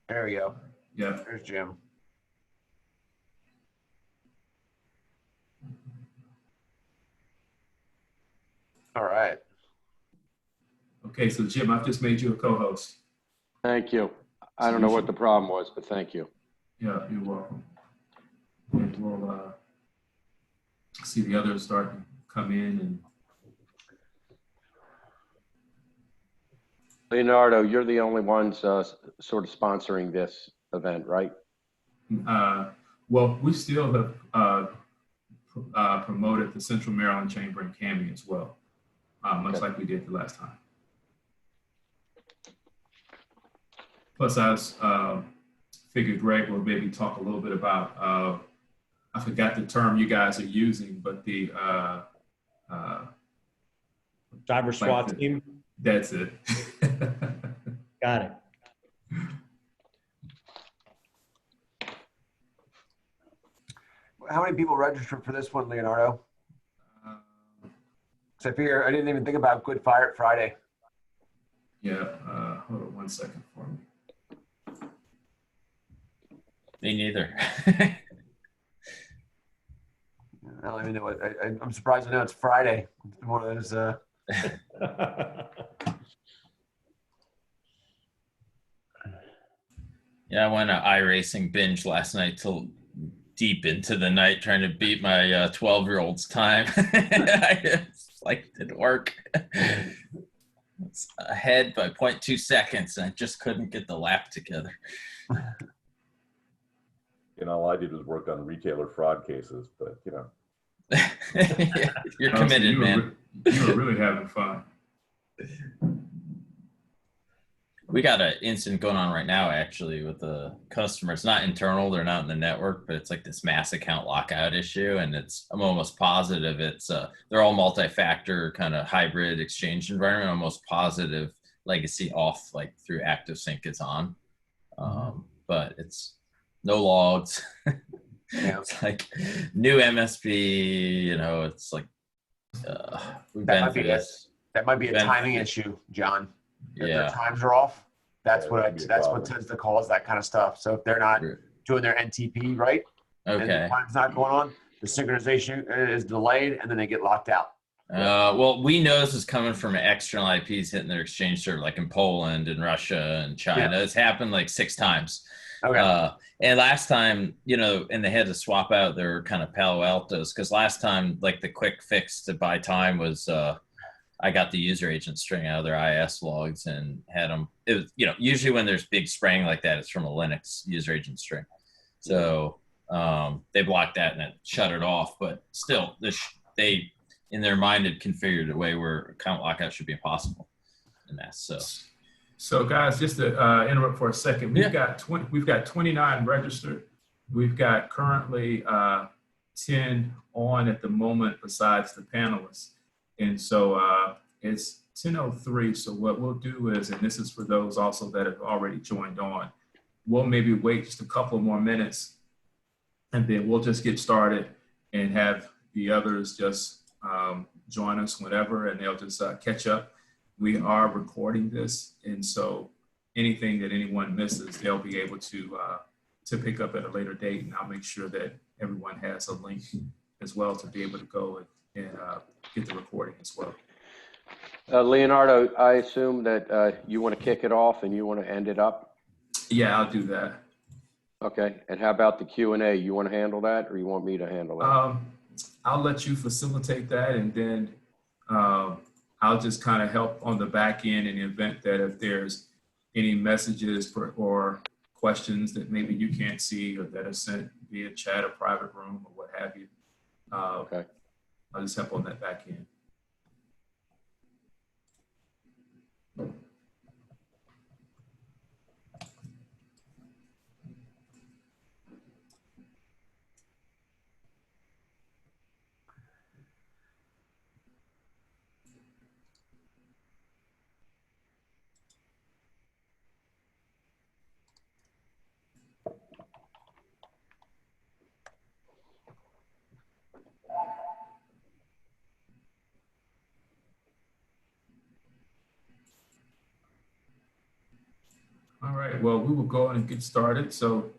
There we go. Yeah. There's Jim. All right. Okay, so Jim, I've just made you a co-host. Thank you. I don't know what the problem was, but thank you. Yeah, you're welcome. And we'll see the others start to come in. And Leonardo, you're the only ones sort of sponsoring this event, right? well, we still have promoted the Central Maryland Chamber and CAMI as well, much like we did the last time. Plus, I was, figured Gregg will maybe talk a little bit about, I forgot the term you guys are using, but the Cyber SWAT team. That's it. Got it. How many people registered for this one, Leonardo? So I figure I didn't even think about Good Friday. Yeah, hold on 1 second for me. Me neither. I don't even know what, I'm surprised to know it's Friday. It's been one of those. Yeah, I went on iRacing binge last night till deep into the night trying to beat my 12-year-old's time. It's like, it didn't work. It's ahead by 0.2 seconds, and I just couldn't get the lap together. All I did was work on retailer fraud cases, but Yeah, you're committed, you man. You were really having fun. We got an incident going on right now, actually, with the customer. It's not internal; they're not in the network, but it's like this mass account lockout issue, and I'm almost positive it's they're all multi-factor kind of hybrid exchange environment. I'm almost positive legacy off, like through ActiveSync is on, but it's no logs. Yeah. It's like new MSP. It's like we've been through this. That might be a timing issue, John. If their times are off, that's what tends to cause that kind of stuff. So if they're not doing their NTP right, and the time's not going on, the synchronization is delayed, and then they get locked out. Well, we know this is coming from external IPs hitting their exchange server, like in Poland and Russia and China. Yeah. It's happened like 6 times. Okay. And last time, and they had to swap out their kind of Palo Altos, because last time, like the quick fix to buy time was I got the user agent string out of their IS logs and had them. It was, usually when there's big spraying like that, it's from a Linux user agent string. So they blocked that and it shut it off. But still, they in their mind had configured a way where account lockout should be impossible in that. So guys, just to interrupt for a second, we've got 29 registered. We've got currently 10 on at the moment besides the panelists. And so it's 10:03. So what we'll do is, and this is for those also that have already joined on, we'll maybe wait just a couple more minutes and then we'll just get started and have the others just join us whenever, and they'll just catch up. We are recording this, and so anything that anyone misses, they'll be able to pick up at a later date, and I'll make sure that everyone has a link as well to be able to go and get the recording as well. Leonardo, I assume that you want to kick it off and you want to end it up? Yeah, I'll do that. Okay, and how about the Q&A? You want to handle that, or you want me to handle that? I'll let you facilitate that, and then I'll just kind of help on the back end in the event that if there's any messages or questions that maybe you can't see or that are sent via chat or private room or what have you. Okay. I'll just help on that back end. All right, well, we will go on and get started. So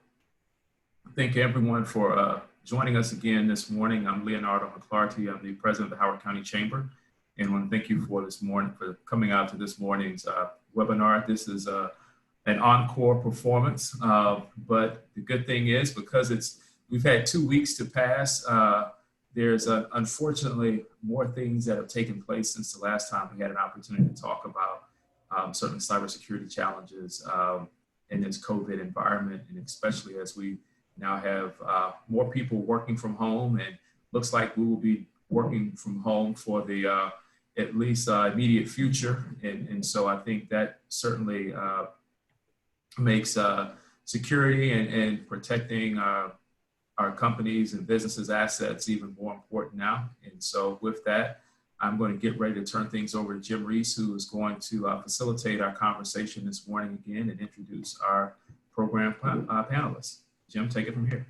thank everyone for joining us again this morning. I'm Leonardo McClarty. I'm the president of the Howard County Chamber. And I want to thank you for this morning, for coming out to this morning's webinar. This is an encore performance, but the good thing is because we've had 2 weeks to pass, there's unfortunately more things that have taken place since the last time we had an opportunity to talk about certain cybersecurity challenges in this COVID environment, and especially as we now have more people working from home, and looks like we will be working from home for the at least immediate future. And so I think that certainly makes security and protecting our companies and businesses' assets even more important now. And so with that, I'm going to get ready to turn things over to Jim Ries, who is going to facilitate our conversation this morning again and introduce our program panelists. Jim, take it from here.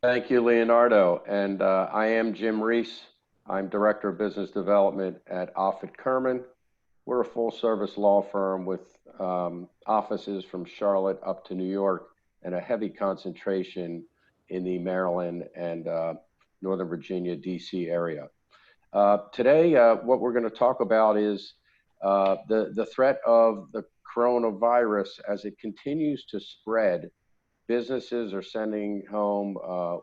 Thank you, Leonardo. And I am Jim Ries. I'm Director of Business Development at Offit Kurman. We're a full-service law firm with offices from Charlotte up to New York and a heavy concentration in the Maryland and Northern Virginia, DC area. Today, what we're going to talk about is the threat of the coronavirus as it continues to spread. Businesses are sending home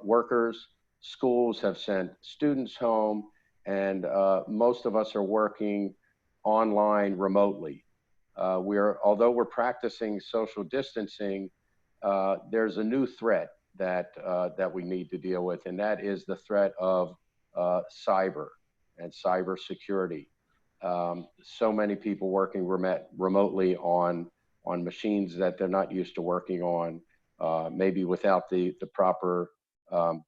workers, schools have sent students home, and most of us are working online remotely. Although we're practicing social distancing, there's a new threat that we need to deal with, and that is the threat of cyber and cyber security. So many people working remotely on machines that they're not used to working on, maybe without the proper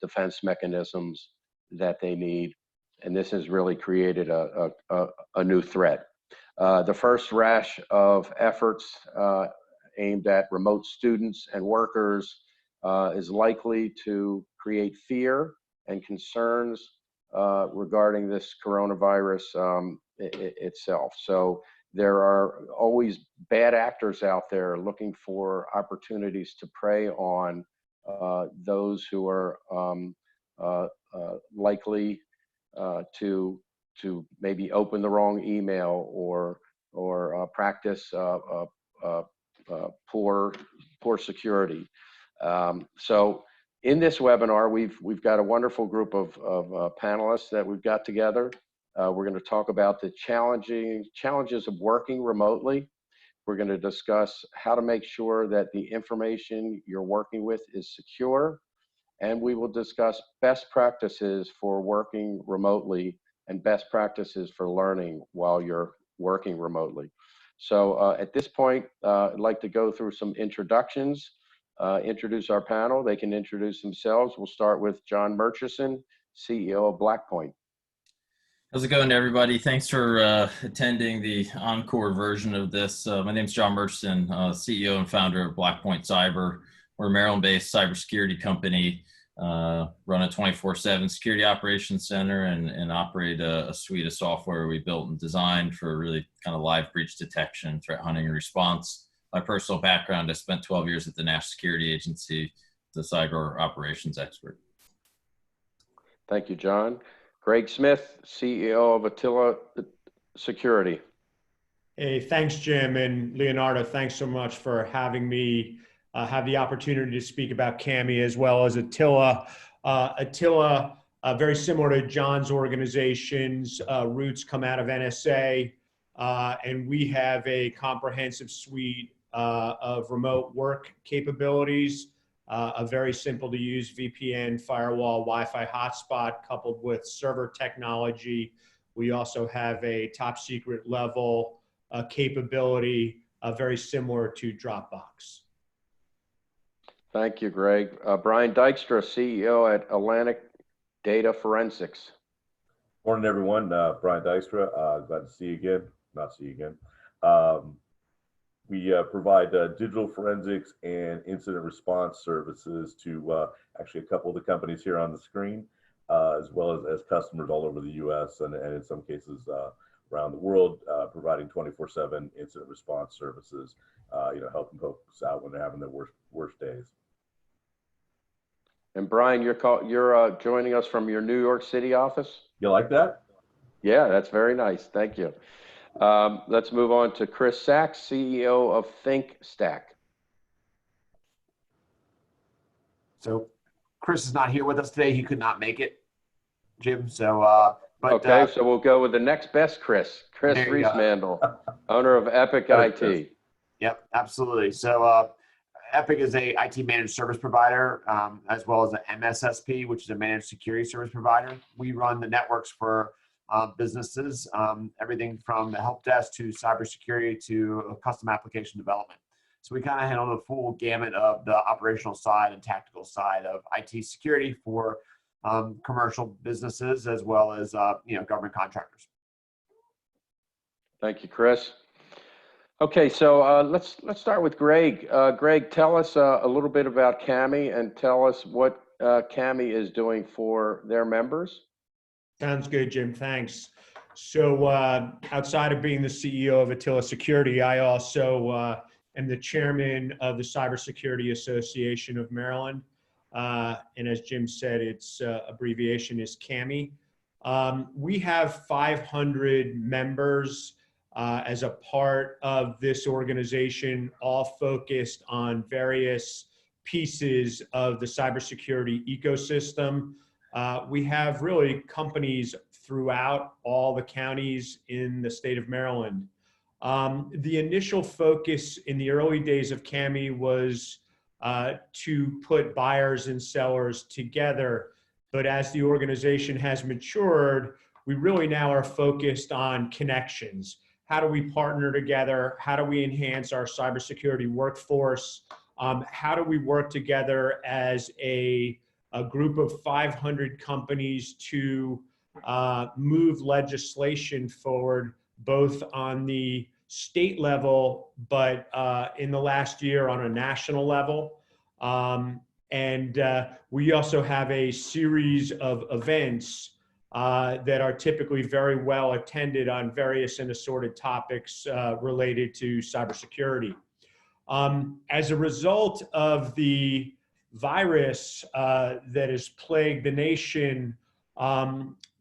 defense mechanisms that they need. And this has really created a new threat. The first rash of efforts aimed at remote students and workers is likely to create fear and concerns regarding this coronavirus itself. So there are always bad actors out there looking for opportunities to prey on those who are likely to maybe open the wrong email or practice poor security. So in this webinar, we've got a wonderful group of panelists that we've got together. We're going to talk about the challenges of working remotely. We're going to discuss how to make sure that the information you're working with is secure. And we will discuss best practices for working remotely and best practices for learning while you're working remotely. So at this point, I'd like to go through some introductions, introduce our panel. They can introduce themselves. We'll start with Jon Murchison, CEO of Blackpoint. How's it going, everybody? Thanks for attending the encore version of this. My name is Jon Murchison, CEO and founder of Blackpoint Cyber. We're a Maryland-based cybersecurity company, run a 24/7 security operations center and operate a suite of software we built and designed for really kind of live breach detection, threat hunting, and response. My personal background, I spent 12 years at the National Security Agency, the cyber operations expert. Thank you, Jon. Gregg Smith, CEO of Attila Security. Hey, thanks, Jim, and Leonardo, thanks so much for having me have the opportunity to speak about CAMI as well as Attila. Attila, very similar to Jon's organization's roots come out of NSA, and we have a comprehensive suite of remote work capabilities, a very simple to use VPN, firewall, Wi-Fi hotspot coupled with server technology. We also have a top secret level capability, very similar to Dropbox. Thank you, Gregg. Brian Dykstra, CEO at Atlantic Data Forensics. Morning, everyone. Brian Dykstra. Glad to see you again. Not see you again. We provide digital forensics and incident response services to actually a couple of the companies here on the screen, as well as customers all over the U.S. and in some cases around the world, providing 24/7 incident response services, helping folks out when they're having their worst days. And Brian, you're joining us from your New York City office? You like that? Yeah, that's very nice. Thank you. Let's move on to Chris Sachs, CEO of ThinkStack. So Chris is not here with us today. He could not make it, Jim. So, Okay, so we'll go with the next best Chris Riismandel, owner of Epoch IT. Yep, absolutely. So Epoch is a IT managed service provider, as well as an MSSP, which is a managed security service provider. We run the networks for businesses, everything from the help desk to cybersecurity to custom application development. So we kind of handle the full gamut of the operational side and tactical side of IT security for commercial businesses as well as government contractors. Thank you, Chris. Okay, so let's start with Gregg. Gregg, tell us a little bit about CAMI and tell us what CAMI is doing for their members. Sounds good, Jim. Thanks. So outside of being the CEO of Attila Security, I also am the chairman of the Cybersecurity Association of Maryland. And as Jim said, its abbreviation is CAMI. We have 500 members as a part of this organization, all focused on various pieces of the cybersecurity ecosystem. We have really companies throughout all the counties in the state of Maryland. The initial focus in the early days of CAMI was to put buyers and sellers together. But as the organization has matured, we really now are focused on connections. How do we partner together? How do we enhance our cybersecurity workforce? How do we work together as a group of 500 companies to move legislation forward, both on the state level, but in the last year on a national level. We also have a series of events that are typically very well attended on various and assorted topics related to cybersecurity. As a result of the virus that has plagued the nation,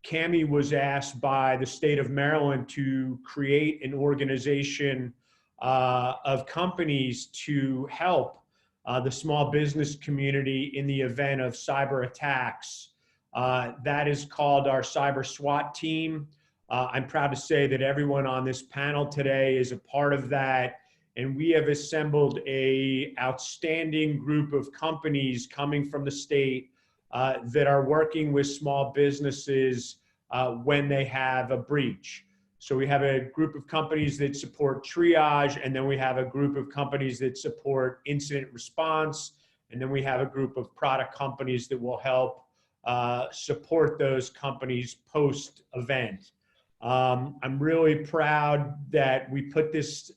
CAMI was asked by the state of Maryland to create an organization of companies to help the small business community in the event of cyber attacks. That is called our Cyber SWAT team. I'm proud to say that everyone on this panel today is a part of that. And we have assembled an outstanding group of companies coming from the state that are working with small businesses when they have a breach. So we have a group of companies that support triage, and then we have a group of companies that support incident response, and then we have a group of product companies that will help support those companies post-event. I'm really proud that we put this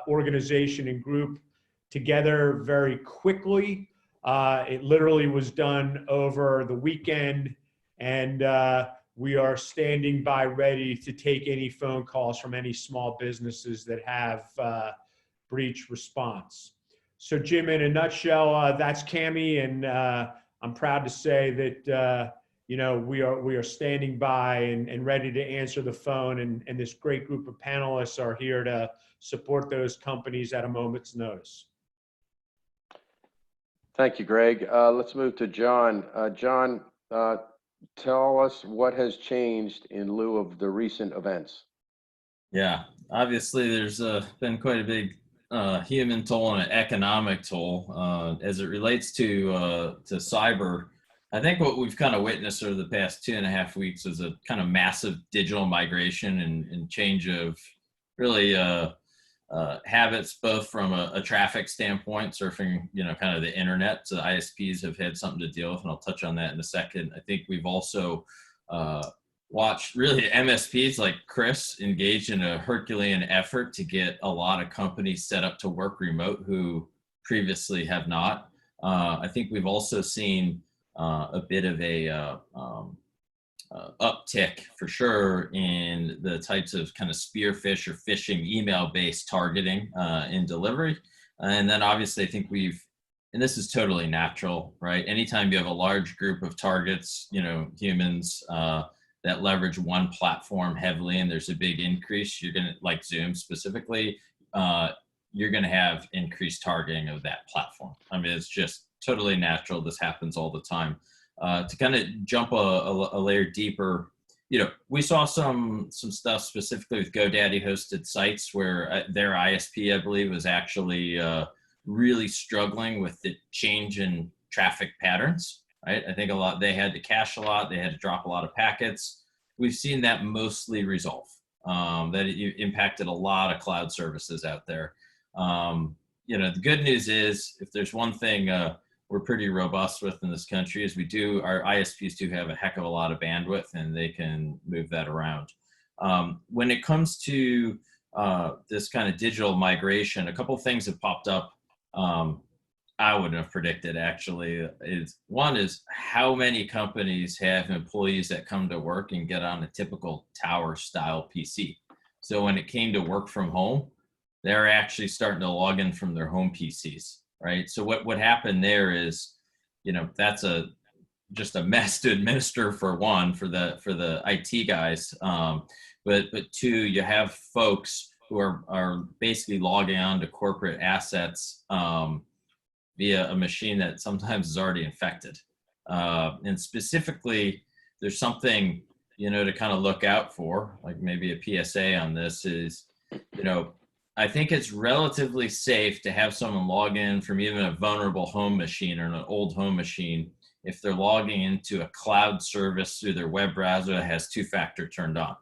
organization and group together very quickly. It literally was done over the weekend, and we are standing by ready to take any phone calls from any small businesses that have breach response. So Jim, in a nutshell, that's CAMI, and I'm proud to say that we are standing by and ready to answer the phone, and this great group of panelists are here to support those companies at a moment's notice. Thank you, Gregg. Let's move to Jon. Jon, tell us what has changed in lieu of the recent events. Yeah, obviously there's been quite a big human toll and an economic toll as it relates to cyber. I think what we've kind of witnessed over the past 2.5 weeks is a kind of massive digital migration and change of really habits, both from a traffic standpoint, surfing, kind of the internet. So the ISPs have had something to deal with, and I'll touch on that in a second. I think we've also watched really MSPs like Chris engage in a Herculean effort to get a lot of companies set up to work remote who previously have not. I think we've also seen a bit of uptick for sure in the types of kind of spearfish or phishing email-based targeting in delivery. And then obviously I think and this is totally natural, right? Anytime you have a large group of targets, humans that leverage one platform heavily and there's a big increase, you're going to, like Zoom specifically, you're going to have increased targeting of that platform. I mean, it's just totally natural. This happens all the time. To kind of jump a layer deeper, we saw some stuff specifically with GoDaddy hosted sites where their ISP, I believe, was actually really struggling with the change in traffic patterns, right? I think they had to cache a lot, they had to drop a lot of packets. We've seen that mostly resolve. That it impacted a lot of cloud services out there. The good news is, if there's one thing we're pretty robust with in this country, is our ISPs do have a heck of a lot of bandwidth and they can move that around. When it comes to this kind of digital migration, a couple of things have popped up I wouldn't have predicted actually. One is how many companies have employees that come to work and get on a typical tower style PC. So when it came to work from home, they're actually starting to log in from their home PCs, right? So what happened there is, that's just a mess to administer for one, for the IT guys. But two, you have folks who are basically logging on to corporate assets via a machine that sometimes is already infected. And specifically, there's something, to kind of look out for, like maybe a PSA on this is, I think it's relatively safe to have someone log in from even a vulnerable home machine or an old home machine if they're logging into a cloud service through their web browser that has two-factor turned on.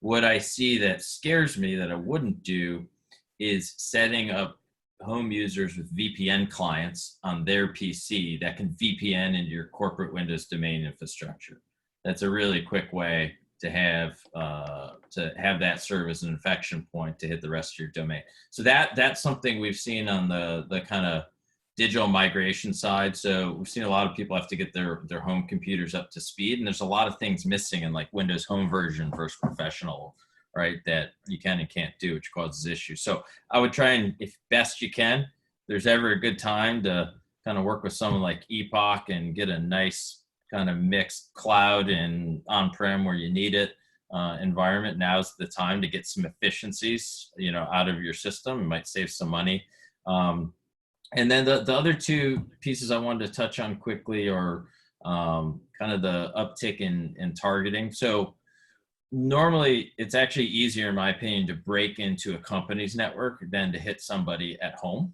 What I see that scares me that I wouldn't do is setting up home users with VPN clients on their PC that can VPN into your corporate Windows domain infrastructure. That's a really quick way to have that serve as an infection point to hit the rest of your domain. So that's something we've seen on the kind of digital migration side. So we've seen a lot of people have to get their home computers up to speed, and there's a lot of things missing in like Windows Home version versus professional, right, that you can and can't do, which causes issues. So I would try and, if best you can, if there's ever a good time to kind of work with someone like Epoch and get a nice kind of mixed cloud and on-prem where you need it environment, now's the time to get some efficiencies, out of your system. It might save some money. And then the other two pieces I wanted to touch on quickly are kind of the uptick in targeting. So normally it's actually easier, in my opinion, to break into a company's network than to hit somebody at home.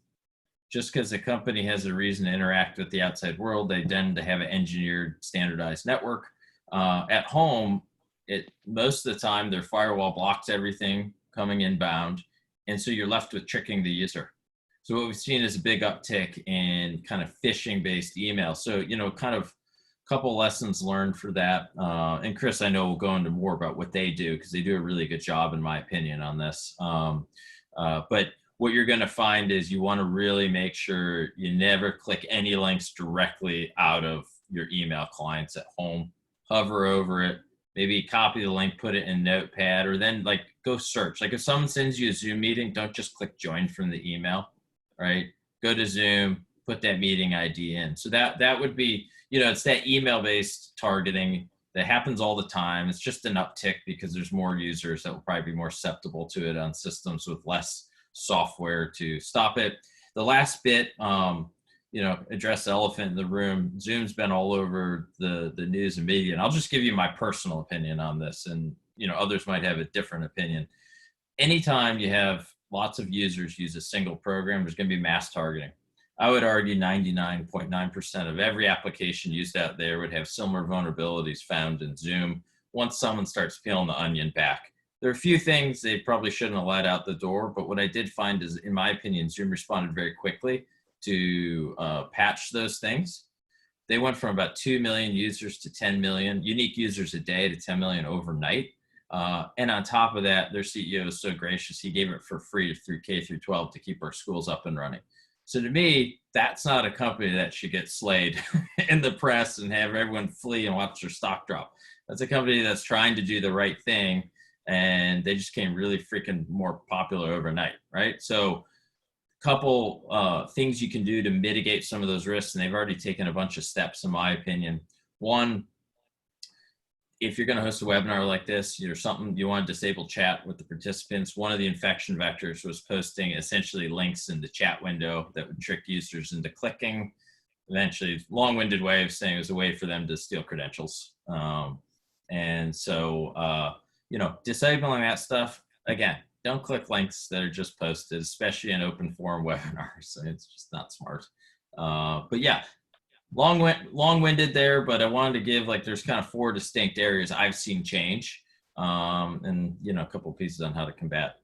Just because the company has a reason to interact with the outside world, they tend to have an engineered, standardized network. At home, most of the time their firewall blocks everything coming inbound, and so you're left with tricking the user. So what we've seen is a big uptick in kind of phishing-based email. So, kind of a couple lessons learned for that. And Chris, I know, will go into more about what they do, because they do a really good job, in my opinion, on this. But what you're going to find is you want to really make sure you never click any links directly out of your email clients at home. Hover over it, maybe copy the link, put it in Notepad, or then go search. Like if someone sends you a Zoom meeting, don't just click join from the email, right? Go to Zoom, put that meeting ID in. So that would be, it's that email-based targeting that happens all the time. It's just an uptick because there's more users that will probably be more susceptible to it on systems with less software to stop it. The last bit, address the elephant in the room. Zoom's been all over the news and media, and I'll just give you my personal opinion on this, and others might have a different opinion. Anytime you have lots of users use a single program, there's going to be mass targeting. I would argue 99.9% of every application used out there would have similar vulnerabilities found in Zoom once someone starts peeling the onion back. There are a few things they probably shouldn't have let out the door, but what I did find is, in my opinion, Zoom responded very quickly to patch those things. They went from about 2 million users to 10 million unique users a day to 10 million overnight. And on top of that, their CEO is so gracious, he gave it for free through K through 12 to keep our schools up and running. So to me, that's not a company that should get slayed in the press and have everyone flee and watch their stock drop. That's a company that's trying to do the right thing, and they just became really freaking more popular overnight, right? So couple things you can do to mitigate some of those risks, and they've already taken a bunch of steps in my opinion. One, if you're going to host a webinar like this, something you want to disable chat with the participants. One of the infection vectors was posting essentially links in the chat window that would trick users into clicking. Eventually, long-winded way of saying it was a way for them to steal credentials. And so, disabling that stuff, again, don't click links that are just posted, especially in open forum webinars. It's just not smart. But yeah, long-winded there, but I wanted to give, there's kind of 4 distinct areas I've seen change, and a couple of pieces on how to combat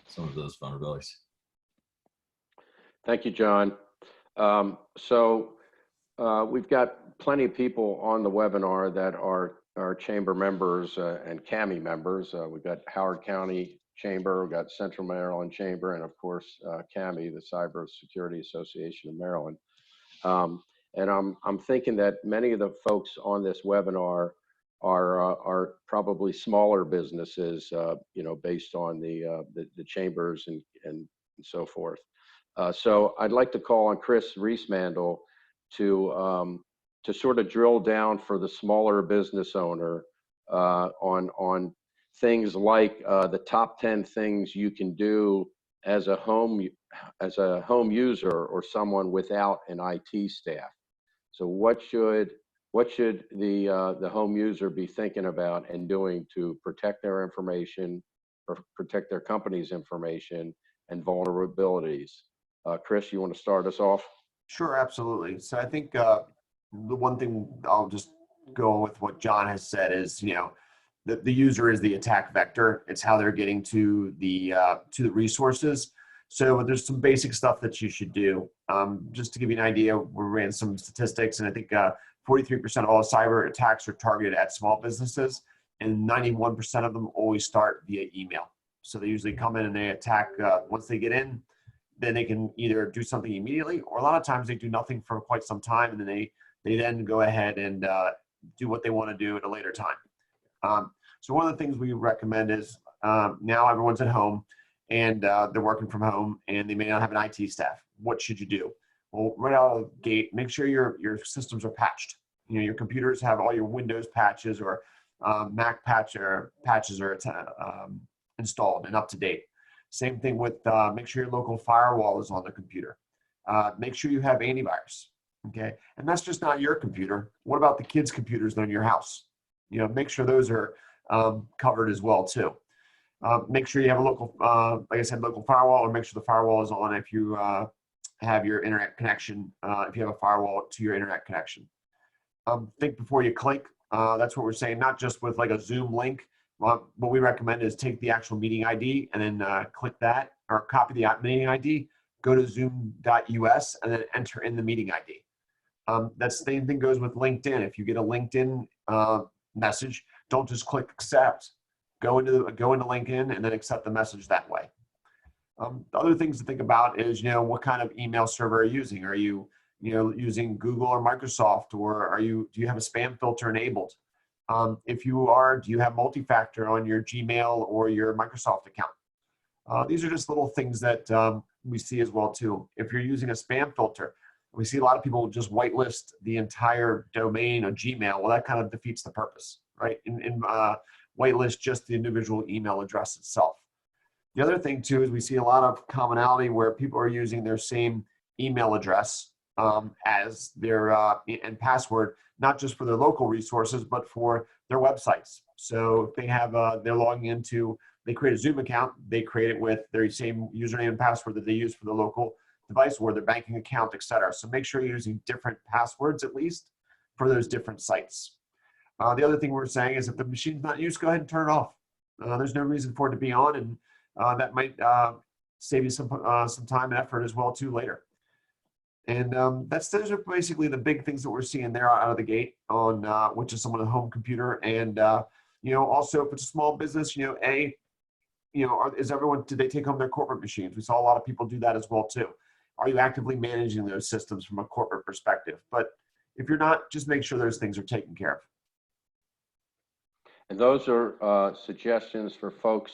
some of those vulnerabilities. Thank you, John. We've got plenty of people on the webinar that are chamber members and CAMI members. We've got Howard County Chamber, we've got Central Maryland Chamber, and of course, CAMI, the Cyber Security Association of Maryland. And I'm thinking that many of the folks on this webinar are probably smaller businesses, based on the chambers and so forth. So I'd like to call on Chris Riismandel to sort of drill down for the smaller business owner on things like the top 10 things you can do as a home user or someone without an IT staff. So what should the home user be thinking about and doing to protect their information or protect their company's information and vulnerabilities? Chris, you want to start us off? Sure, absolutely. So I think the one thing I'll just go with what John has said is, the user is the attack vector. It's how they're getting to the resources. So there's some basic stuff that you should do. Just to give you an idea, we ran some statistics, and I think 43% of all cyber attacks are targeted at small businesses, and 91% of them always start via email. So they usually come in and they attack once they get in. Then they can either do something immediately, or a lot of times they do nothing for quite some time, and then they then go ahead and do what they want to do at a later time. So one of the things we recommend is now everyone's at home and they're working from home and they may not have an IT staff. What should you do? Well, right out of the gate, make sure your systems are patched. Your computers have all your Windows patches or Mac patches are installed and up to date. Same thing with make sure your local firewall is on the computer. Make sure you have antivirus, okay? And that's just not your computer. What about the kids' computers on your house? Make sure those are covered as well too. Make sure you have a local, like I said, local firewall, or make sure the firewall is on if you have your internet connection, if you have a firewall to your internet connection. Think before you click. That's what we're saying, not just with like a Zoom link. What we recommend is take the actual meeting ID and then click that, or copy the meeting ID, go to zoom.us and then enter in the meeting ID. That same thing goes with LinkedIn. If you get a LinkedIn message, don't just click accept. Go into LinkedIn and then accept the message that way. The other things to think about is, what kind of email server are you using? Are you, using Google or Microsoft, or do you have a spam filter enabled? If you are, do you have multi-factor on your Gmail or your Microsoft account? These are just little things that we see as well too. If you're using a spam filter, we see a lot of people just whitelist the entire domain of Gmail. Well, that kind of defeats the purpose, right? And whitelist just the individual email address itself. The other thing too is we see a lot of commonality where people are using their same email address as their and password, not just for their local resources, but for their websites. So if they have, they're logging into, they create a Zoom account, they create it with their same username and password that they use for the local device or their banking account, etc. So make sure you're using different passwords at least for those different sites. The other thing we're saying is if the machine's not used, go ahead and turn it off. There's no reason for it to be on, and that might save you some time and effort as well too later. And those are basically the big things that we're seeing there out of the gate on which is someone at home computer. And also if it's a small business, is everyone, did they take home their corporate machines? We saw a lot of people do that as well too. Are you actively managing those systems from a corporate perspective? But if you're not, just make sure those things are taken care of. And those are suggestions for folks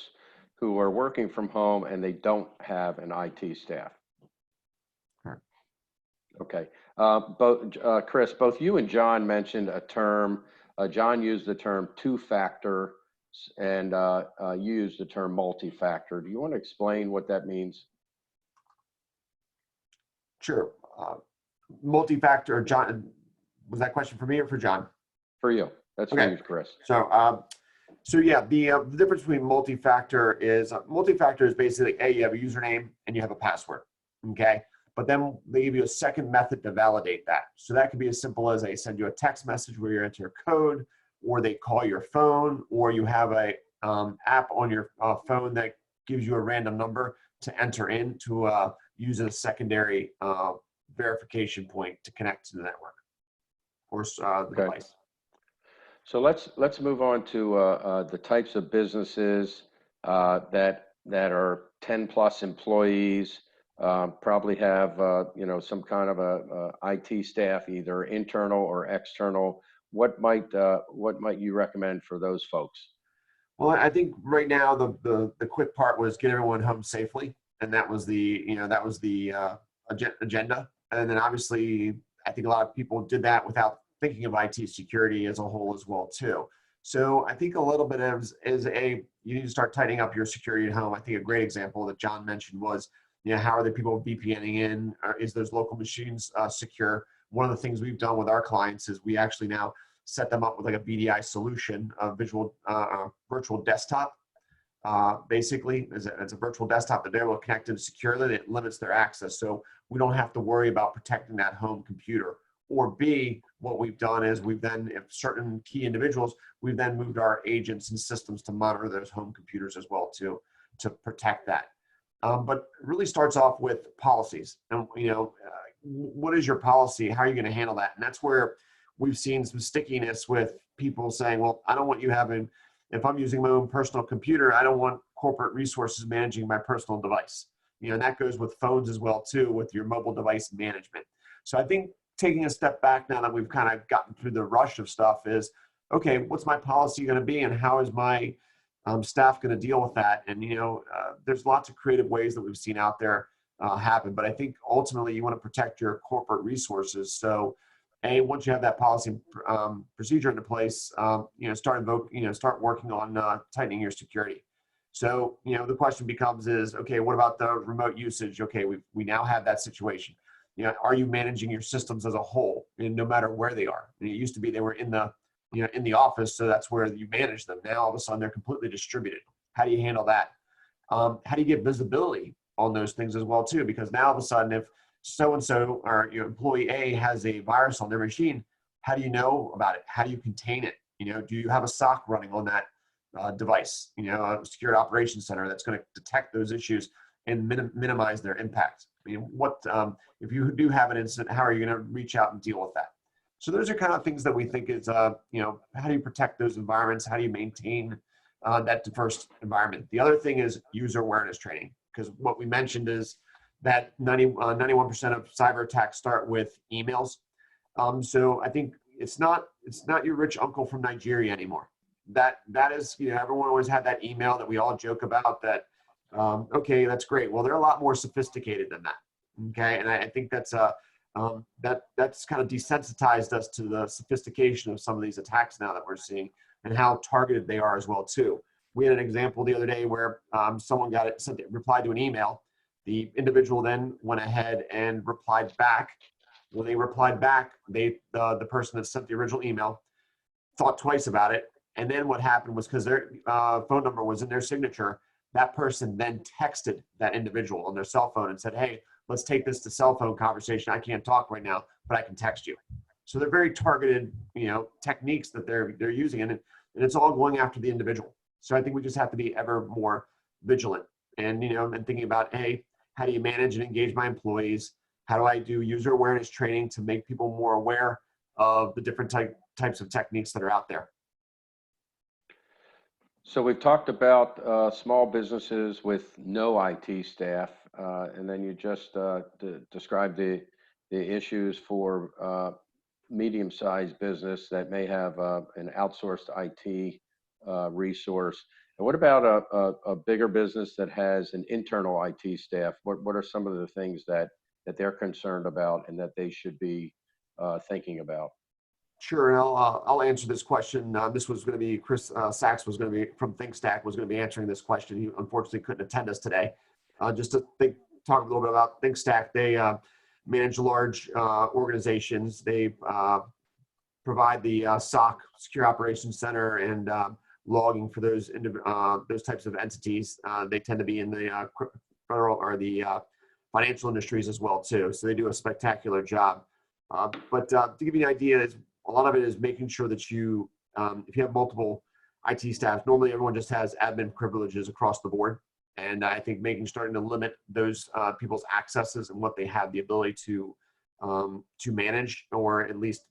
who are working from home and they don't have an IT staff. Sure. Okay. Chris, both you and Jon mentioned a term. Jon used the term two-factor, and you used the term multi-factor. Do you want to explain what that means? Sure. Multi-factor, Jon, was that question for me or for Jon? For you. That's okay. For you, Chris. So yeah, the difference between multi-factor is basically you have a username and you have a password, okay? But then they give you a second method to validate that. So that could be as simple as they send you a text message where you enter your code, or they call your phone, or you have a app on your phone that gives you a random number to enter in to use as a secondary verification point to connect to the network or the device. So let's move on to the types of businesses that are 10 plus employees, probably have some kind of a IT staff, either internal or external. What might you recommend for those folks? Well, I think right now the quick part was get everyone home safely, and that was the agenda. And then obviously, I think a lot of people did that without thinking of IT security as a whole as well too. So I think a little bit you need to start tightening up your security at home. I think a great example that Jon mentioned was, how are the people VPNing in? Is those local machines secure? One of the things we've done with our clients is we actually now set them up with like a VDI solution, a virtual desktop. Basically, it's a virtual desktop that they're able to connect to securely. It limits their access, so we don't have to worry about protecting that home computer. Or B, what we've done is if certain key individuals, we've then moved our agents and systems to monitor those home computers as well to protect that. But it really starts off with policies. And what is your policy? How are you going to handle that? And that's where we've seen some stickiness with people saying, well, I don't want you having, if I'm using my own personal computer, I don't want corporate resources managing my personal device. And that goes with phones as well too, with your mobile device management. So I think taking a step back now that we've kind of gotten through the rush of stuff is, okay, what's my policy going to be and how is my staff going to deal with that? And, there's lots of creative ways that we've seen out there happen, but I think ultimately you want to protect your corporate resources. So once you have that policy procedure into place, start working on tightening your security. So, the question becomes okay, what about the remote usage? Okay, we now have that situation. Are you managing your systems as a whole, and no matter where they are? And it used to be they were in the office, so that's where you manage them. Now all of a sudden they're completely distributed. How do you handle that? How do you get visibility on those things as well too? Because now all of a sudden, if so-and-so or your employee A has a virus on their machine, how do you know about it? How do you contain it? Do you have a SOC running on that device? A secure operations center that's going to detect those issues and minimize their impact. If you do have an incident, how are you going to reach out and deal with that? So those are kind of things that we think is, how do you protect those environments? How do you maintain that diverse environment? The other thing is user awareness training, because what we mentioned is that 91% of cyber attacks start with emails. So I think it's not your rich uncle from Nigeria anymore. That is, everyone always had that email that we all joke about that. Okay, that's great. Well, they're a lot more sophisticated than that. Okay, and I think that's that's kind of desensitized us to the sophistication of some of these attacks now that we're seeing and how targeted they are as well too. We had an example the other day where someone replied to an email. The individual then went ahead and replied back. When they replied back, the person that sent the original email thought twice about it. And then what happened was, because their phone number was in their signature, that person then texted that individual on their cell phone and said, hey, let's take this to cell phone conversation. I can't talk right now, but I can text you. So they're very targeted, techniques that they're using, and it's all going after the individual. So I think we just have to be ever more vigilant and, and thinking about, hey, how do you manage and engage my employees? How do I do user awareness training to make people more aware of the different types of techniques that are out there? So we've talked about small businesses with no IT staff, and then you just described the issues for medium-sized business that may have an outsourced IT resource. And what about a bigger business that has an internal IT staff? What are some of the things that they're concerned about and that they should be thinking about? Sure, and I'll answer this question. This was going to be Chris Sachs was going to be from ThinkStack was going to be answering this question. He unfortunately couldn't attend us today. Just to talk a little bit about ThinkStack. They manage large organizations. They provide the SOC, Secure Operations Center, and logging for those types of entities. They tend to be in the federal or the financial industries as well too. So they do a spectacular job. But to give you an idea, a lot of it is making sure that you, if you have multiple IT staff, normally everyone just has admin privileges across the board. And I think starting to limit those people's accesses and what they have the ability to manage, or at least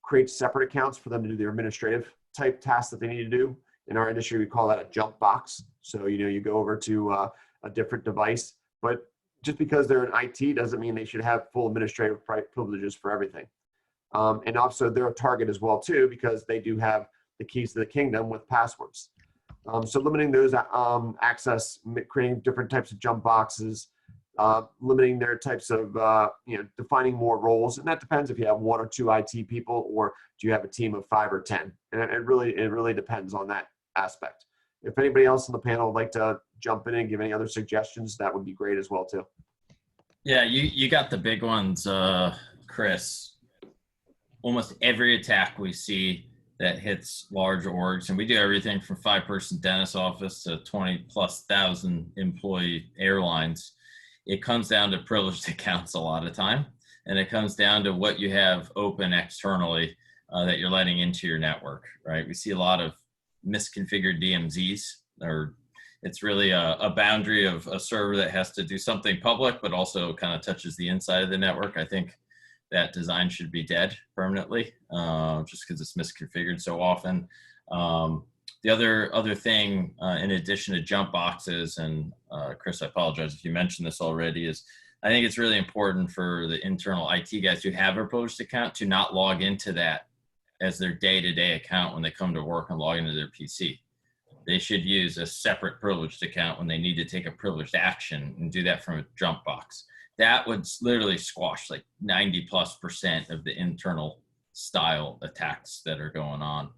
create separate accounts for them to do their administrative type tasks that they need to do. In our industry, we call that a jump box. So, you go over to a different device, but just because they're in IT doesn't mean they should have full administrative privileges for everything. And also they're a target as well too, because they do have the keys to the kingdom with passwords. So limiting those access, creating different types of jump boxes, limiting their types of, defining more roles. And that depends if you have 1 or 2 IT people, or do you have a team of 5 or 10? And it really depends on that aspect. If anybody else on the panel would like to jump in and give any other suggestions, that would be great as well too. Yeah, you got the big ones, Chris. Almost every attack we see that hits large orgs, and we do everything from 5-person dentist office to 20,000+ employee airlines. It comes down to privileged accounts a lot of time, and it comes down to what you have open externally that you're letting into your network, right? We see a lot of misconfigured DMZs, or it's really a boundary of a server that has to do something public, but also kind of touches the inside of the network. I think that design should be dead permanently, just because it's misconfigured so often. The other thing, in addition to jump boxes, and Chris, I apologize if you mentioned this already, is I think it's really important for the internal IT guys who have a privileged account to not log into that as their day-to-day account when they come to work and log into their PC. They should use a separate privileged account when they need to take a privileged action, and do that from a jump box. That would literally squash like 90+% of the internal style attacks that are going on.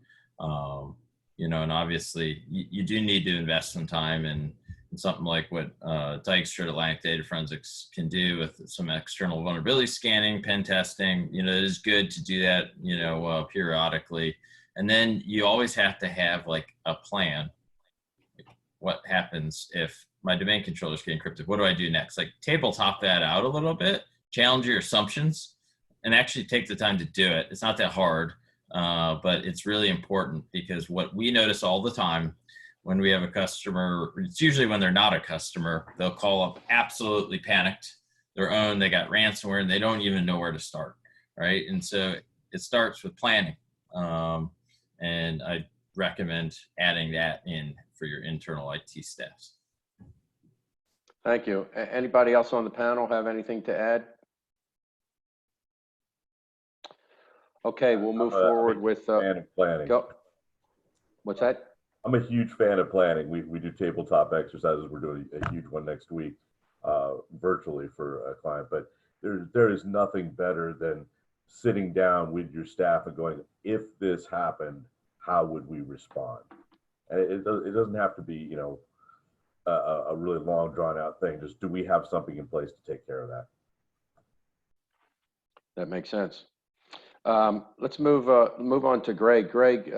And obviously you do need to invest some time in something like what Dykstra, Atlantic Data Forensics, can do with some external vulnerability scanning, pen testing. It is good to do that, periodically. And then you always have to have like a plan. What happens if my domain controllers get encrypted? What do I do next? Like tabletop that out a little bit, challenge your assumptions, and actually take the time to do it. It's not that hard, but it's really important, because what we notice all the time when we have a customer, it's usually when they're not a customer, they'll call up absolutely panicked, they got ransomware, and they don't even know where to start, right? And so it starts with planning. And I recommend adding that in for your internal IT staffs. Thank you. Anybody else on the panel have anything to add? Okay, we'll move forward with fan of planning. Go. What's that? I'm a huge fan of planning. We do tabletop exercises. We're doing a huge one next week, virtually for a client. But there is nothing better than sitting down with your staff and going, if this happened, how would we respond? And it doesn't have to be, a really long, drawn out thing. Just, do we have something in place to take care of that? That makes sense. Let's move on to Gregg. Gregg,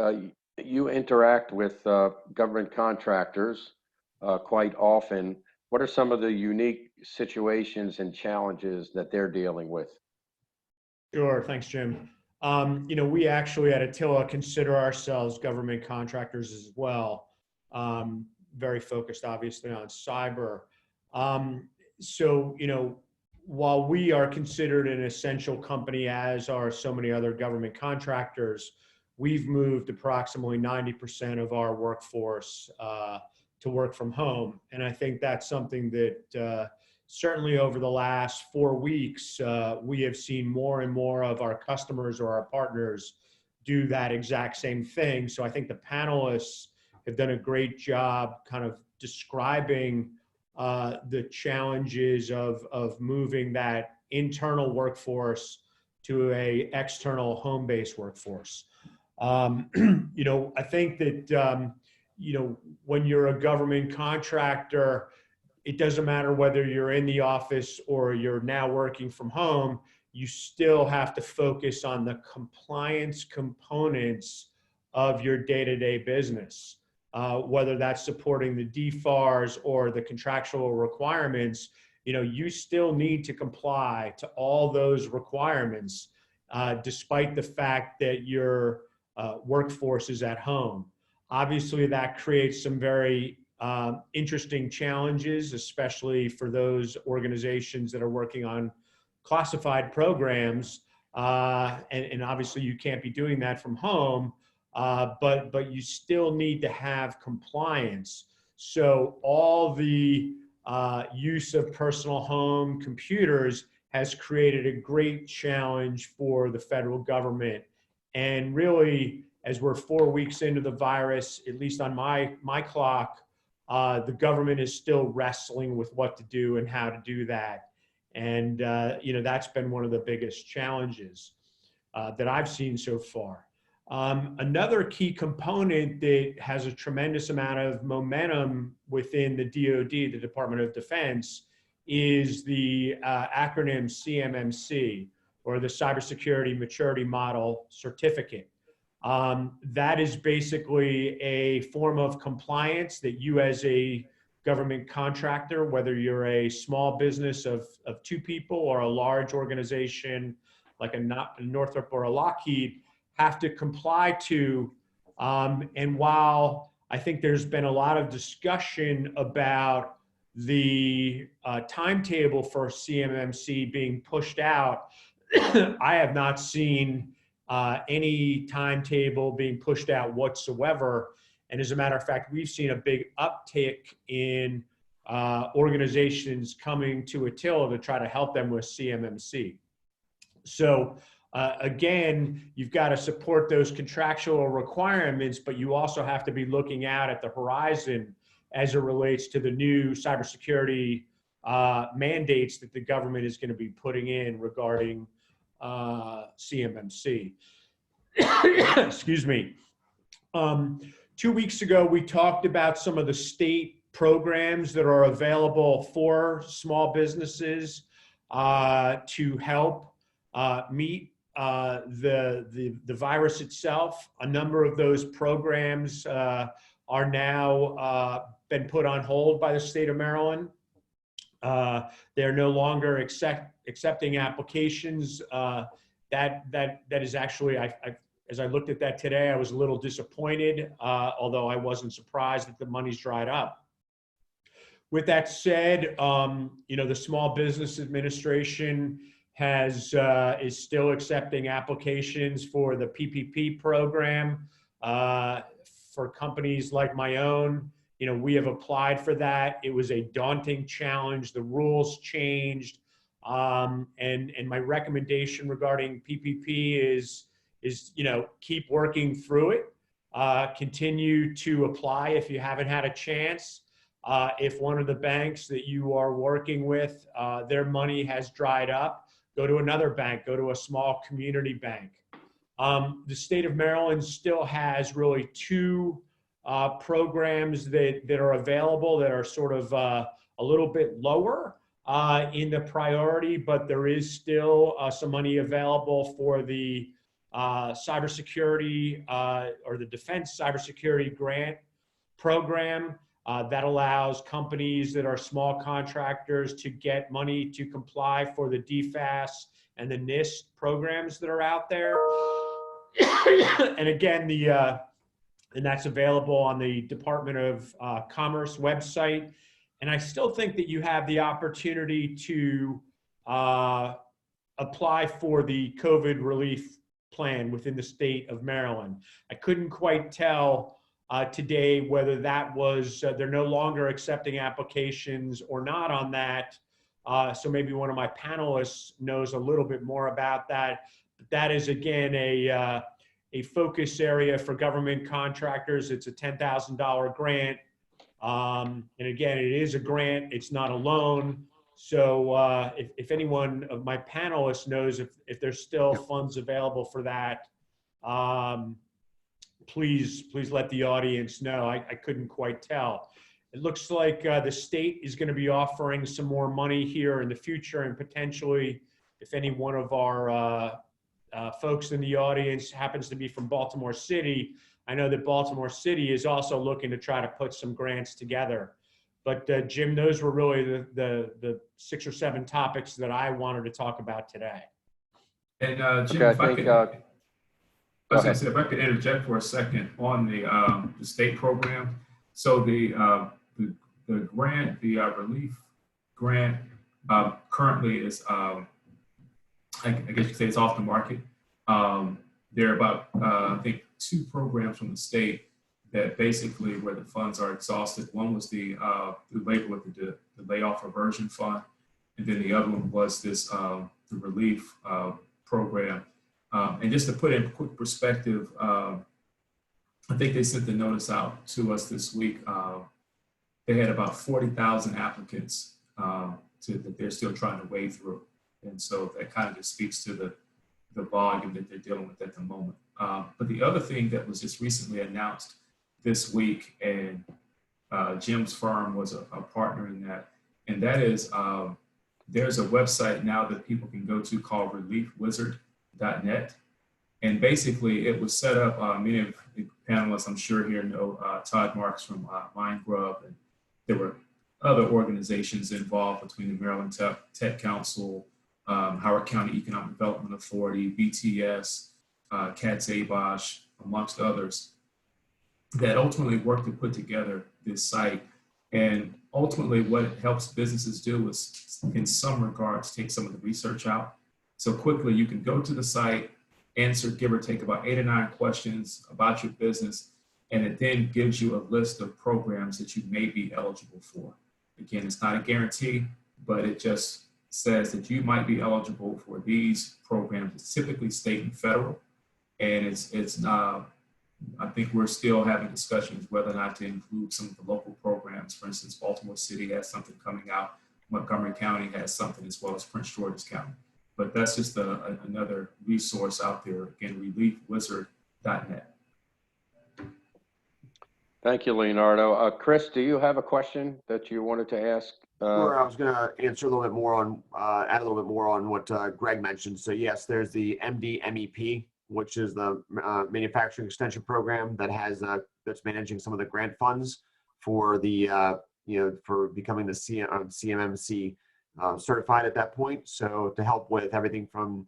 you interact with government contractors quite often. What are some of the unique situations and challenges that they're dealing with? Sure, thanks, Jim. We actually at Attila consider ourselves government contractors as well. Very focused, obviously, on cyber. While we are considered an essential company, as are so many other government contractors, we've moved approximately 90% of our workforce to work from home. And I think that's something that certainly over the last 4 weeks, we have seen more and more of our customers or our partners do that exact same thing. So I think the panelists have done a great job kind of describing the challenges of moving that internal workforce to a external home-based workforce. I think that, when you're a government contractor, it doesn't matter whether you're in the office or you're now working from home, you still have to focus on the compliance components of your day-to-day business. Whether that's supporting the DFARS or the contractual requirements, you still need to comply to all those requirements, despite the fact that your workforce is at home. Obviously, that creates some very interesting challenges, especially for those organizations that are working on classified programs. And obviously, you can't be doing that from home. But you still need to have compliance. So all the use of personal home computers has created a great challenge for the federal government. And really, as we're 4 weeks into the virus, at least on my clock, the government is still wrestling with what to do and how to do that. And that's been one of the biggest challenges that I've seen so far. Another key component that has a tremendous amount of momentum within the DoD, the Department of Defense, is the acronym CMMC, or the Cybersecurity Maturity Model Certificate. That is basically a form of compliance that you as a government contractor, whether you're a small business of 2 people or a large organization like a Northrop or a Lockheed, have to comply to. And while I think there's been a lot of discussion about the timetable for CMMC being pushed out, I have not seen any timetable being pushed out whatsoever. And as a matter of fact, we've seen a big uptick in organizations coming to Attila to try to help them with CMMC. So again, you've got to support those contractual requirements, but you also have to be looking out at the horizon as it relates to the new cybersecurity mandates that the government is going to be putting in regarding CMMC. Excuse me. 2 weeks ago, we talked about some of the state programs that are available for small businesses to help meet the virus itself. A number of those programs are now been put on hold by the state of Maryland. They're no longer accepting applications. That is actually, as I looked at that today, I was a little disappointed, although I wasn't surprised that the money's dried up. With that said, the Small Business Administration is still accepting applications for the PPP program. For companies like my own, we have applied for that. It was a daunting challenge. The rules changed. And my recommendation regarding PPP is keep working through it. Continue to apply if you haven't had a chance. If one of the banks that you are working with, their money has dried up, go to another bank, go to a small community bank. The state of Maryland still has really 2 programs that are available that are sort of a little bit lower in the priority, but there is still some money available for the cybersecurity or the Defense Cybersecurity Grant Program that allows companies that are small contractors to get money to comply for the DFAS and the NIST programs that are out there. And again, and that's available on the Department of Commerce website. And I still think that you have the opportunity to apply for the COVID relief plan within the state of Maryland. I couldn't quite tell today whether that was, they're no longer accepting applications or not on that. So maybe one of my panelists knows a little bit more about that. But that is, again, a focus area for government contractors. It's a $10,000 grant. And again, it is a grant, it's not a loan. So if anyone of my panelists knows if there's still funds available for that, please let the audience know. I couldn't quite tell. It looks like the state is going to be offering some more money here in the future, and potentially if any one of our folks in the audience happens to be from Baltimore City, I know that Baltimore City is also looking to try to put some grants together. But Jim, those were really the 6 or 7 topics that I wanted to talk about today. And Jim, okay, if I could interject for a second on the state program. So the grant, the relief grant, currently is, I guess you could say it's off the market. There are about, I think, 2 programs from the state that basically where the funds are exhausted. One was the labor with the layoff aversion fund, and then the other one was this the relief program. And just to put it in quick perspective, I think they sent the notice out to us this week. They had about 40,000 applicants that they're still trying to wade through. And so that kind of just speaks to the volume that they're dealing with at the moment. But the other thing that was just recently announced this week, and Jim's firm was a partner in that, and that is there's a website now that people can go to called reliefwizard.net. And basically it was set up, many of the panelists I'm sure here know Todd Marks from Line Grub, and there were other organizations involved between the Maryland Tech Council, Howard County Economic Development Authority, BTS, Katz Abosh, amongst others, that ultimately worked to put together this site. And ultimately what it helps businesses do is, in some regards, take some of the research out. So quickly you can go to the site, answer, give or take, about 8 or 9 questions about your business, and it then gives you a list of programs that you may be eligible for. Again, it's not a guarantee, but it just says that you might be eligible for these programs. It's typically state and federal, and it's not. I think we're still having discussions whether or not to include some of the local programs. For instance, Baltimore City has something coming out. Montgomery County has something, as well as Prince George's County. But that's just another resource out there. Again, reliefwizard.net. Thank you, Leonardo. Chris, do you have a question that you wanted to ask? Sure, I was going to answer a little bit more on, add a little bit more on what Gregg mentioned. So yes, there's the MD-MEP, which is the Manufacturing Extension Program that has that's managing some of the grant funds for the for becoming the CMMC certified at that point. So to help with everything from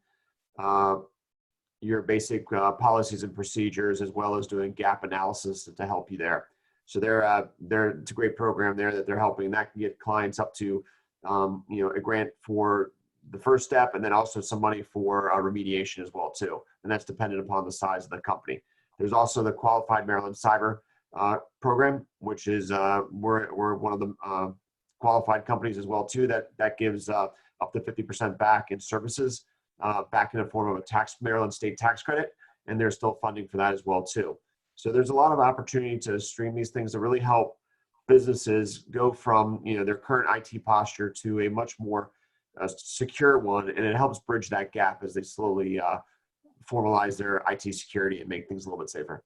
your basic policies and procedures, as well as doing gap analysis to help you there. So it's a great program there that they're helping. That can get clients up to a grant for the first step, and then also some money for remediation as well too. And that's dependent upon the size of the company. There's also the Qualified Maryland Cyber program, which is we're one of the qualified companies as well too that gives up to 50% back in services, back in the form of a Maryland state tax credit, and there's still funding for that as well too. So there's a lot of opportunity to stream these things to really help businesses go from their current IT posture to a much more secure one, and it helps bridge that gap as they slowly formalize their IT security and make things a little bit safer.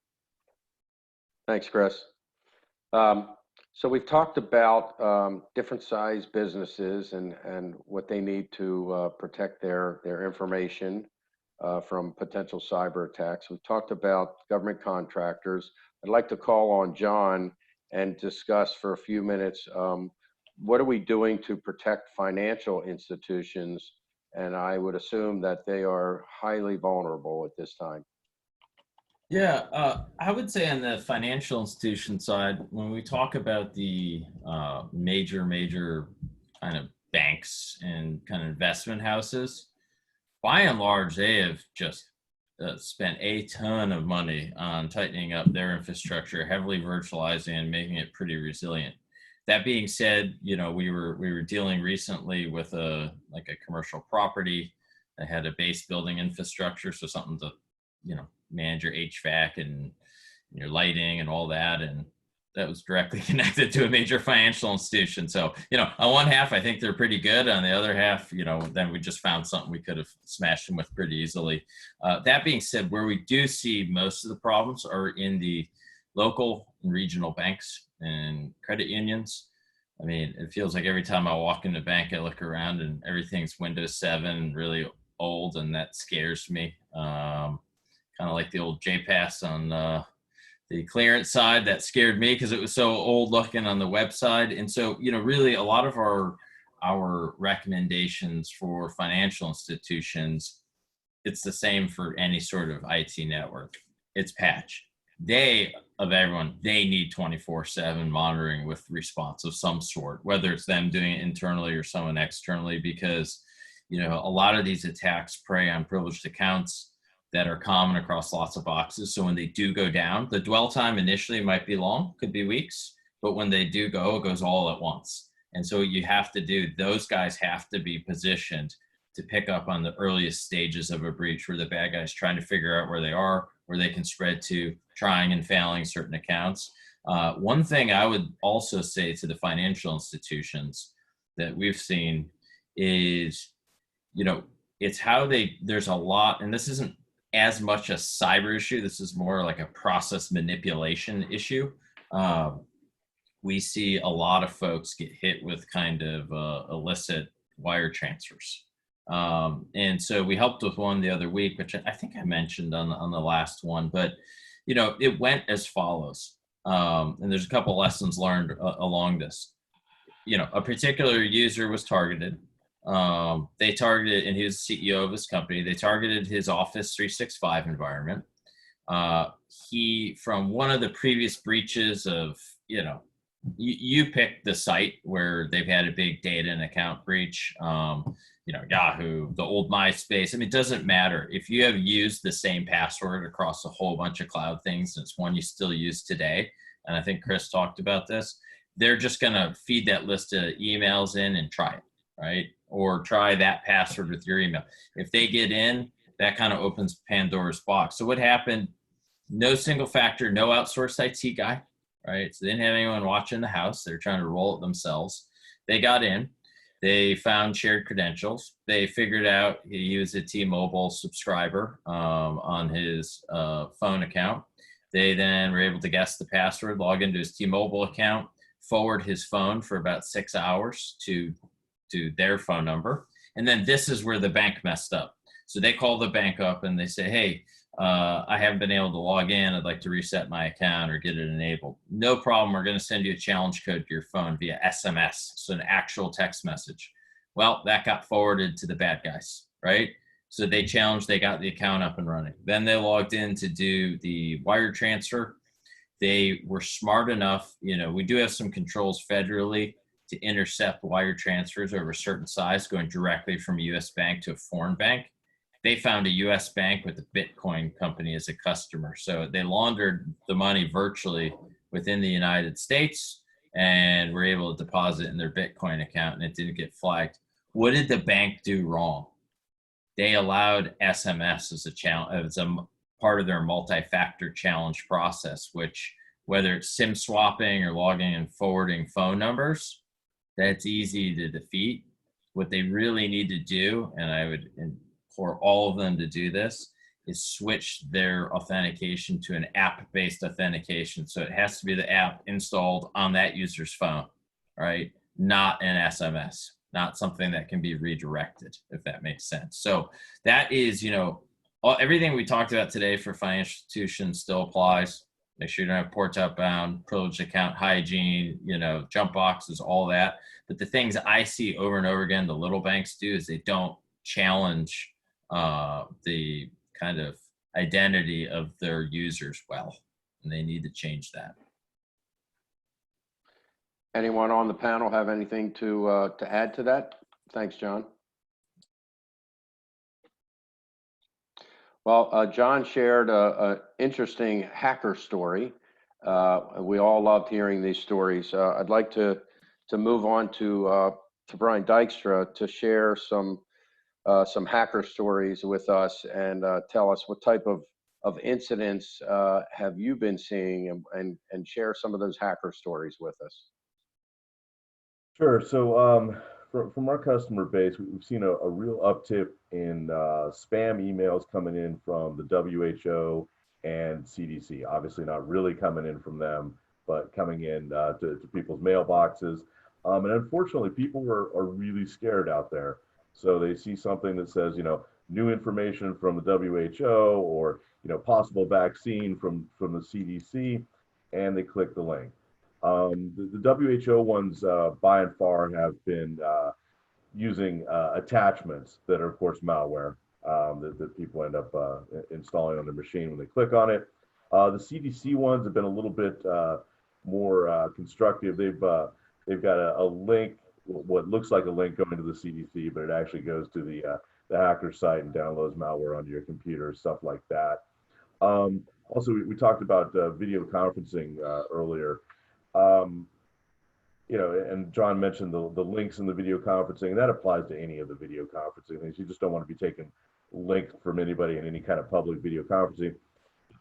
Thanks, Chris. So we've talked about different size businesses and what they need to protect their information from potential cyber attacks. We've talked about government contractors. I'd like to call on Jon and discuss for a few minutes what are we doing to protect financial institutions, and I would assume that they are highly vulnerable at this time. Yeah, I would say on the financial institution side, when we talk about the major kind of banks and kind of investment houses, by and large, they have just spent a ton of money on tightening up their infrastructure, heavily virtualizing and making it pretty resilient. That being said, we were dealing recently with a commercial property that had a base building infrastructure, so something to manage your HVAC and your lighting and all that. And that was directly connected to a major financial institution. So, on one half, I think they're pretty good. On the other half, then we just found something we could have smashed them with pretty easily. That being said, where we do see most of the problems are in the local and regional banks and credit unions. I mean, it feels like every time I walk in the bank, I look around and everything's Windows 7, really old, and that scares me. Kind of like the old JPass on the clearance side, that scared me because it was so old looking on the website. And so, really a lot of our recommendations for financial institutions, it's the same for any sort of IT network. It's patch. They need 24/7 monitoring with response of some sort, whether it's them doing it internally or someone externally, because, a lot of these attacks prey on privileged accounts that are common across lots of boxes. So when they do go down, the dwell time initially might be long, could be weeks, but when they do go, it goes all at once. And so what you have to do, those guys have to be positioned to pick up on the earliest stages of a breach where the bad guy's trying to figure out where they are, where they can spread to, trying and failing certain accounts. One thing I would also say to the financial institutions that we've seen is, it's how there's a lot, and this isn't as much a cyber issue, this is more like a process manipulation issue. We see a lot of folks get hit with kind of illicit wire transfers. And so we helped with one the other week, which I think I mentioned on the last one, but it went as follows. And there's a couple lessons learned along this. A particular user was targeted. They targeted, and he was the CEO of his company, they targeted his Office 365 environment. He, from one of the previous breaches of, you pick the site where they've had a big data and account breach, Yahoo, the old MySpace. I mean, it doesn't matter. If you have used the same password across a whole bunch of cloud things, and it's one you still use today, and I think Chris talked about this, they're just going to feed that list of emails in and try it, right? Or try that password with your email. If they get in, that kind of opens Pandora's box. So what happened? No single factor, no outsourced IT guy, right? So they didn't have anyone watching the house. They're trying to roll it themselves. They got in. They found shared credentials. They figured out he was a T-Mobile subscriber on his phone account. They then were able to guess the password, log into his T-Mobile account, forward his phone for about 6 hours to their phone number. And then this is where the bank messed up. So they call the bank up and they say, hey, I haven't been able to log in. I'd like to reset my account or get it enabled. No problem. We're going to send you a challenge code to your phone via SMS. So an actual text message. Well, that got forwarded to the bad guys, right? So they challenged, they got the account up and running. Then they logged in to do the wire transfer. They were smart enough, we do have some controls federally to intercept wire transfers over a certain size going directly from a U.S. bank to a foreign bank. They found a U.S. bank with a Bitcoin company as a customer. So they laundered the money virtually within the United States and were able to deposit in their Bitcoin account, and it didn't get flagged. What did the bank do wrong? They allowed SMS as a part of their multi-factor challenge process, which whether it's SIM swapping or logging and forwarding phone numbers, that's easy to defeat. What they really need to do, and I would implore all of them to do this, is switch their authentication to an app-based authentication. So it has to be the app installed on that user's phone, right? Not an SMS, not something that can be redirected, if that makes sense. So that is, everything we talked about today for financial institutions still applies. Make sure you don't have ports outbound, privileged account hygiene, jump boxes, all that. But the things I see over and over again, the little banks do is they don't challenge the kind of identity of their users well, and they need to change that. Anyone on the panel have anything to add to that? Thanks, John. Well, John shared an interesting hacker story. We all loved hearing these stories. I'd like to move on to Brian Dykstra to share some hacker stories with us and tell us what type of of incidents have you been seeing, and share some of those hacker stories with us? Sure. So from our customer base, we've seen a real uptick in spam emails coming in from the WHO and CDC. Obviously not really coming in from them, but coming in to people's mailboxes. And unfortunately, people are really scared out there. So they see something that says, new information from the WHO, or, possible vaccine from the CDC, and they click the link. The WHO ones, by and far, have been using attachments that are, of course, malware that people end up installing on their machine when they click on it. The CDC ones have been a little bit more constructive. They've got a link, what looks like a link going to the CDC, but it actually goes to the hacker site and downloads malware onto your computer, stuff like that. Also, we talked about video conferencing earlier. And John mentioned the links in the video conferencing, and that applies to any of the video conferencing things. You just don't want to be taking links from anybody in any kind of public video conferencing.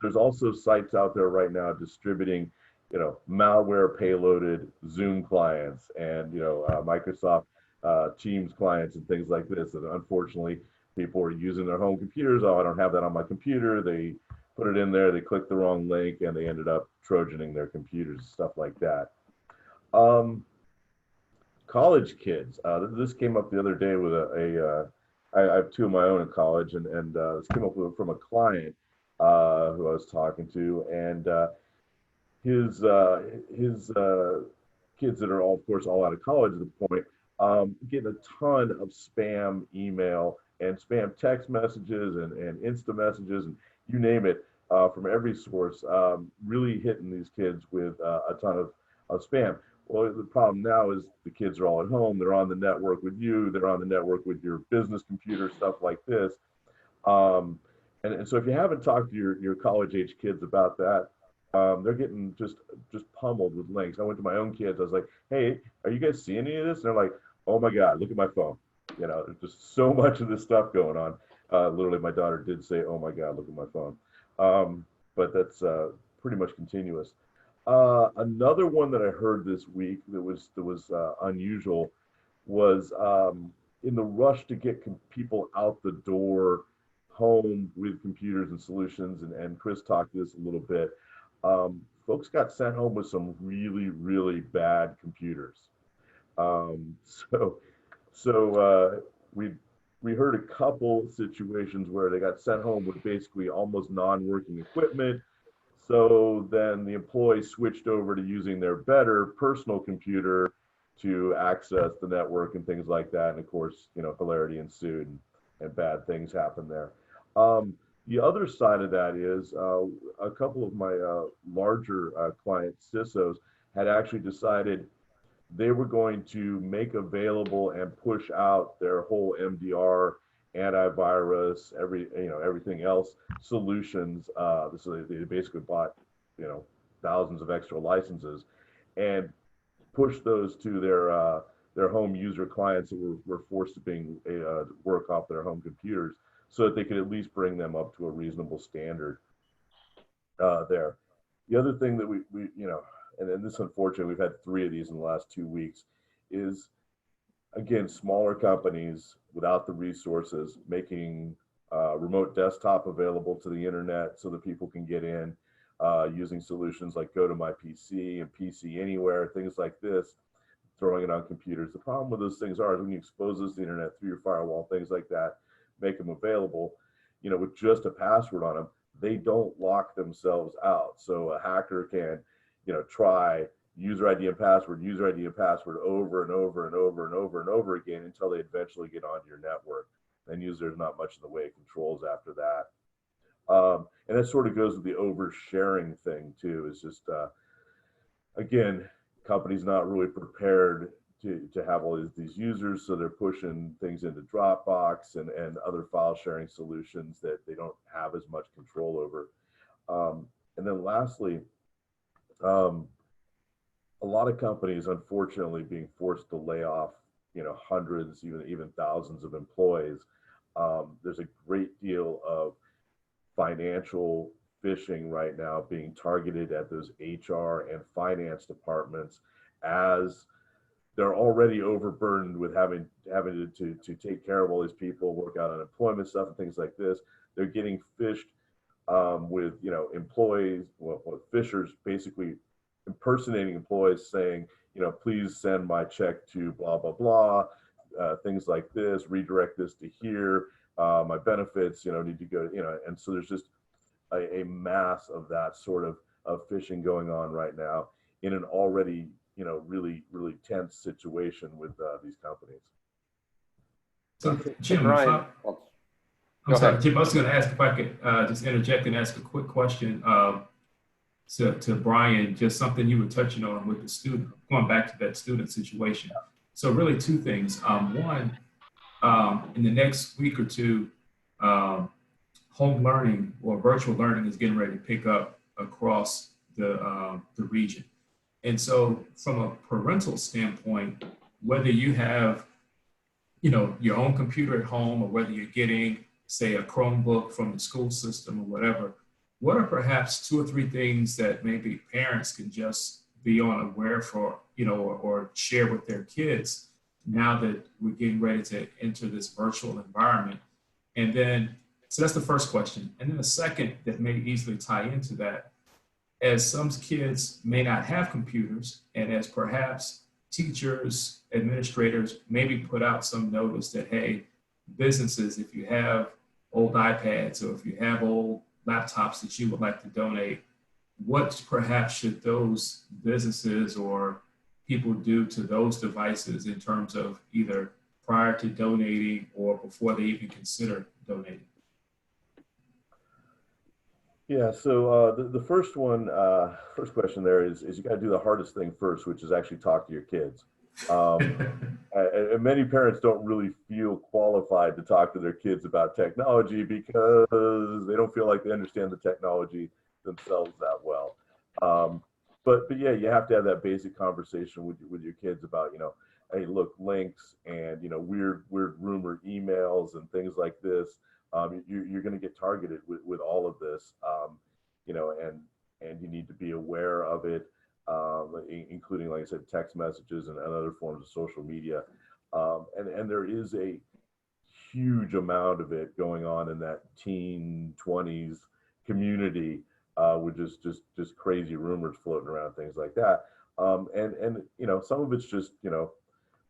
There's also sites out there right now distributing, malware payloaded Zoom clients and, Microsoft Teams clients and things like this. And unfortunately, people are using their home computers. Oh, I don't have that on my computer. They put it in there, they clicked the wrong link, and they ended up trojaning their computers, stuff like that. College kids. This came up the other day with I have two of my own in college, and this came up from a client who I was talking to, and his kids that are all, of course, all out of college at the point, getting a ton of spam email and spam text messages and Insta messages and you name it, from every source, really hitting these kids with a ton of spam. Well, the problem now is the kids are all at home. They're on the network with you. They're on the network with your business computer, stuff like this. And so if you haven't talked to your college-age kids about that, they're getting just pummeled with links. I went to my own kids. I was like, hey, are you guys seeing any of this? And they're like, oh my God, look at my phone. There's just so much of this stuff going on. Literally, my daughter did say, oh my God, look at my phone. But that's pretty much continuous. Another one that I heard this week that was unusual was in the rush to get people out the door home with computers and solutions, and Chris talked this a little bit. Folks got sent home with some really, really bad computers. So we heard a couple situations where they got sent home with basically almost non-working equipment. So then the employee switched over to using their better personal computer to access the network and things like that. And of course, hilarity ensued and bad things happened there. The other side of that is a couple of my larger client CISOs had actually decided they were going to make available and push out their whole MDR, antivirus, everything else solutions. So they basically bought, thousands of extra licenses and pushed those to their home user clients that were forced to work off their home computers, so that they could at least bring them up to a reasonable standard there. The other thing that we and this, unfortunately, we've had 3 of these in the last 2 weeks, is, again, smaller companies without the resources making remote desktop available to the internet so that people can get in using solutions like Go to My PC and PC Anywhere, things like this, throwing it on computers. The problem with those things is when you expose those to the internet through your firewall, things like that, make them available, with just a password on them, they don't lock themselves out. So a hacker can, try user ID and password over and over and over and over and over again until they eventually get onto your network. And there's not much in the way of controls after that. And that sort of goes with the oversharing thing too. It's just, again, companies not really prepared to have all these users, so they're pushing things into Dropbox and other file sharing solutions that they don't have as much control over. And then lastly, a lot of companies, unfortunately, being forced to lay off, hundreds, even thousands of employees. There's a great deal of financial phishing right now being targeted at those HR and finance departments, as they're already overburdened with having to take care of all these people, work out unemployment stuff and things like this. They're getting phished with, you know, employees, well, phishers basically impersonating employees saying, you know, please send my check to blah, blah, blah, things like this, redirect this to here, my benefits, you know, need to go, you know, and so there's just a mass of that sort of phishing going on right now in an already, you know, really, really tense situation with these companies. So, Jim, Brian, I'm sorry, Jim, I was going to ask if I could just interject and ask a quick question to Brian, just something you were touching on with the student, going back to that student situation. So really two things. One, in the next week or two, home learning or virtual learning is getting ready to pick up across the region. And so from a parental standpoint, whether you have, you know, your own computer at home or whether you're getting, say, a Chromebook from the school system or whatever, what are perhaps 2 or 3 things that maybe parents can just be unaware for, you know, or share with their kids now that we're getting ready to enter this virtual environment? And then, so that's the first question. And then the second that may easily tie into that, as some kids may not have computers, and as perhaps teachers, administrators maybe put out some notice that, hey, businesses, if you have old iPads or if you have old laptops that you would like to donate, what perhaps should those businesses or people do to those devices in terms of either prior to donating or before they even consider donating? Yeah, so the first one, first question there is you got to do the hardest thing first, which is actually talk to your kids. And many parents don't really feel qualified to talk to their kids about technology because they don't feel like they understand the technology themselves that well. But yeah, you have to have that basic conversation with your kids about, you know, hey, look, links and, you know, weird rumor emails and things like this. You're going to get targeted with all of this, you know, and you need to be aware of it, including, like I said, text messages and other forms of social media. And there is a huge amount of it going on in that teen 20s community, with just crazy rumors floating around, things like that. And you know, some of it's just, you know,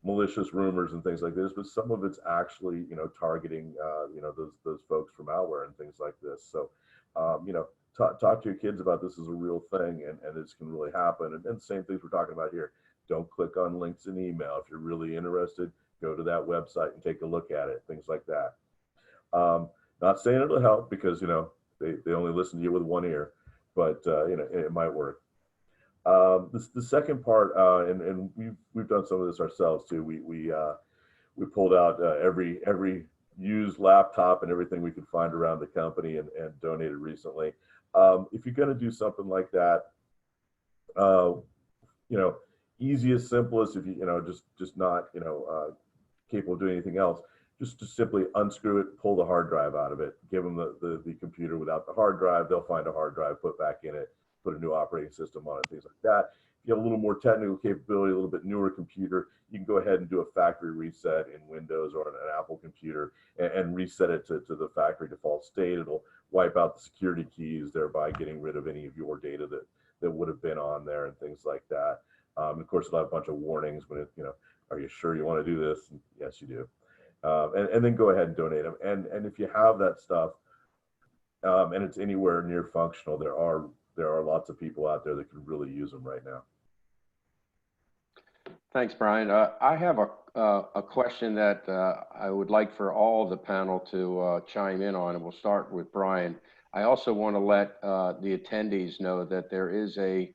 malicious rumors and things like this, but some of it's actually, you know, targeting, you know, those folks from malware and things like this. So, you know, talk to your kids about this as a real thing, and this can really happen. And the same things we're talking about here. Don't click on links in email. If you're really interested, go to that website and take a look at it, things like that. Not saying it'll help because, you know, they only listen to you with one ear, but, you know, it might work. The second part, and we've done some of this ourselves too. We pulled out every used laptop and everything we could find around the company and donated recently. If you're going to do something like that, you know, easiest, simplest, if you know, just not, you know, capable of doing anything else, just to simply unscrew it, pull the hard drive out of it, give them the computer without the hard drive. They'll find a hard drive, put back in it, put a new operating system on it, things like that. If you have a little more technical capability, a little bit newer computer, you can go ahead and do a factory reset in Windows or an Apple computer and reset it to the factory default state. It'll wipe out the security keys, thereby getting rid of any of your data that would have been on there and things like that. Of course, it'll have a bunch of warnings when it, you know, are you sure you want to do this? And yes, you do. And then go ahead and donate them. And if you have that stuff and it's anywhere near functional, there are lots of people out there that can really use them right now. Thanks, Brian. I have a question that I would like for all the panel to chime in on, and we'll start with Brian. I also want to let the attendees know that there is a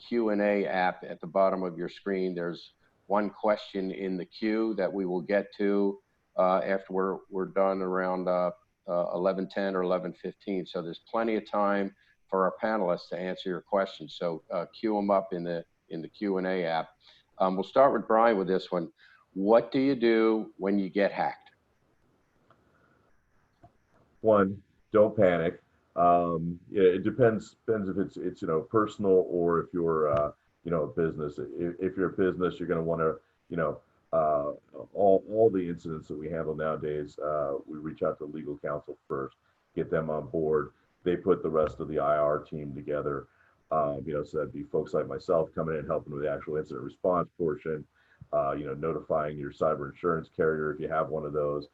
Q&A app at the bottom of your screen. There's one question in the queue that we will get to after we're done around 11:10 or 11:15. So there's plenty of time for our panelists to answer your questions. So queue them up in the Q&A app. We'll start with Brian with this one. What do you do when you get hacked? One, don't panic. Yeah, it depends if it's personal or if you're a business. If you're a business, you're going to want to all the incidents that we handle nowadays, we reach out to legal counsel first, get them on board. They put the rest of the IR team together. So that'd be folks like myself coming in and helping with the actual incident response portion. Notifying your cyber insurance carrier if you have one of those.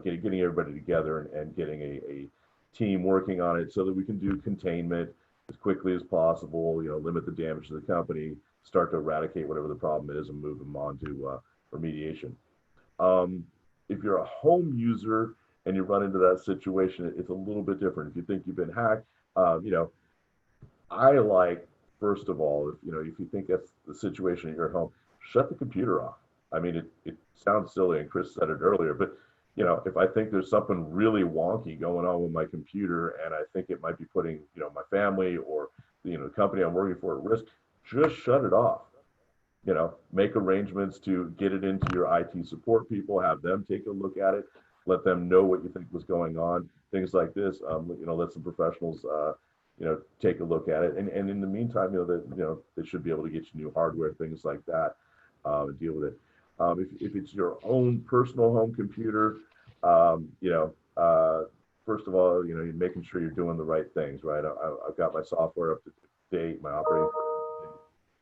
Getting everybody together and getting a team working on it so that we can do containment as quickly as possible, limit the damage to the company, start to eradicate whatever the problem is and move them on to remediation. If you're a home user and you run into that situation, it's a little bit different. If you think you've been hacked, I like, first of all, if you think that's the situation at your home, shut the computer off. I mean, it sounds silly, and Chris said it earlier, but if I think there's something really wonky going on with my computer and I think it might be putting, my family or, the company I'm working for at risk, just shut it off. Make arrangements to get it into your IT support people, have them take a look at it, let them know what you think was going on, things like this. Let some professionals, take a look at it. And in the meantime, they should be able to get you new hardware, things like that, and deal with it. If it's your own personal home computer, first of all, you're making sure you're doing the right things, right? I've got my software up to date, my operating,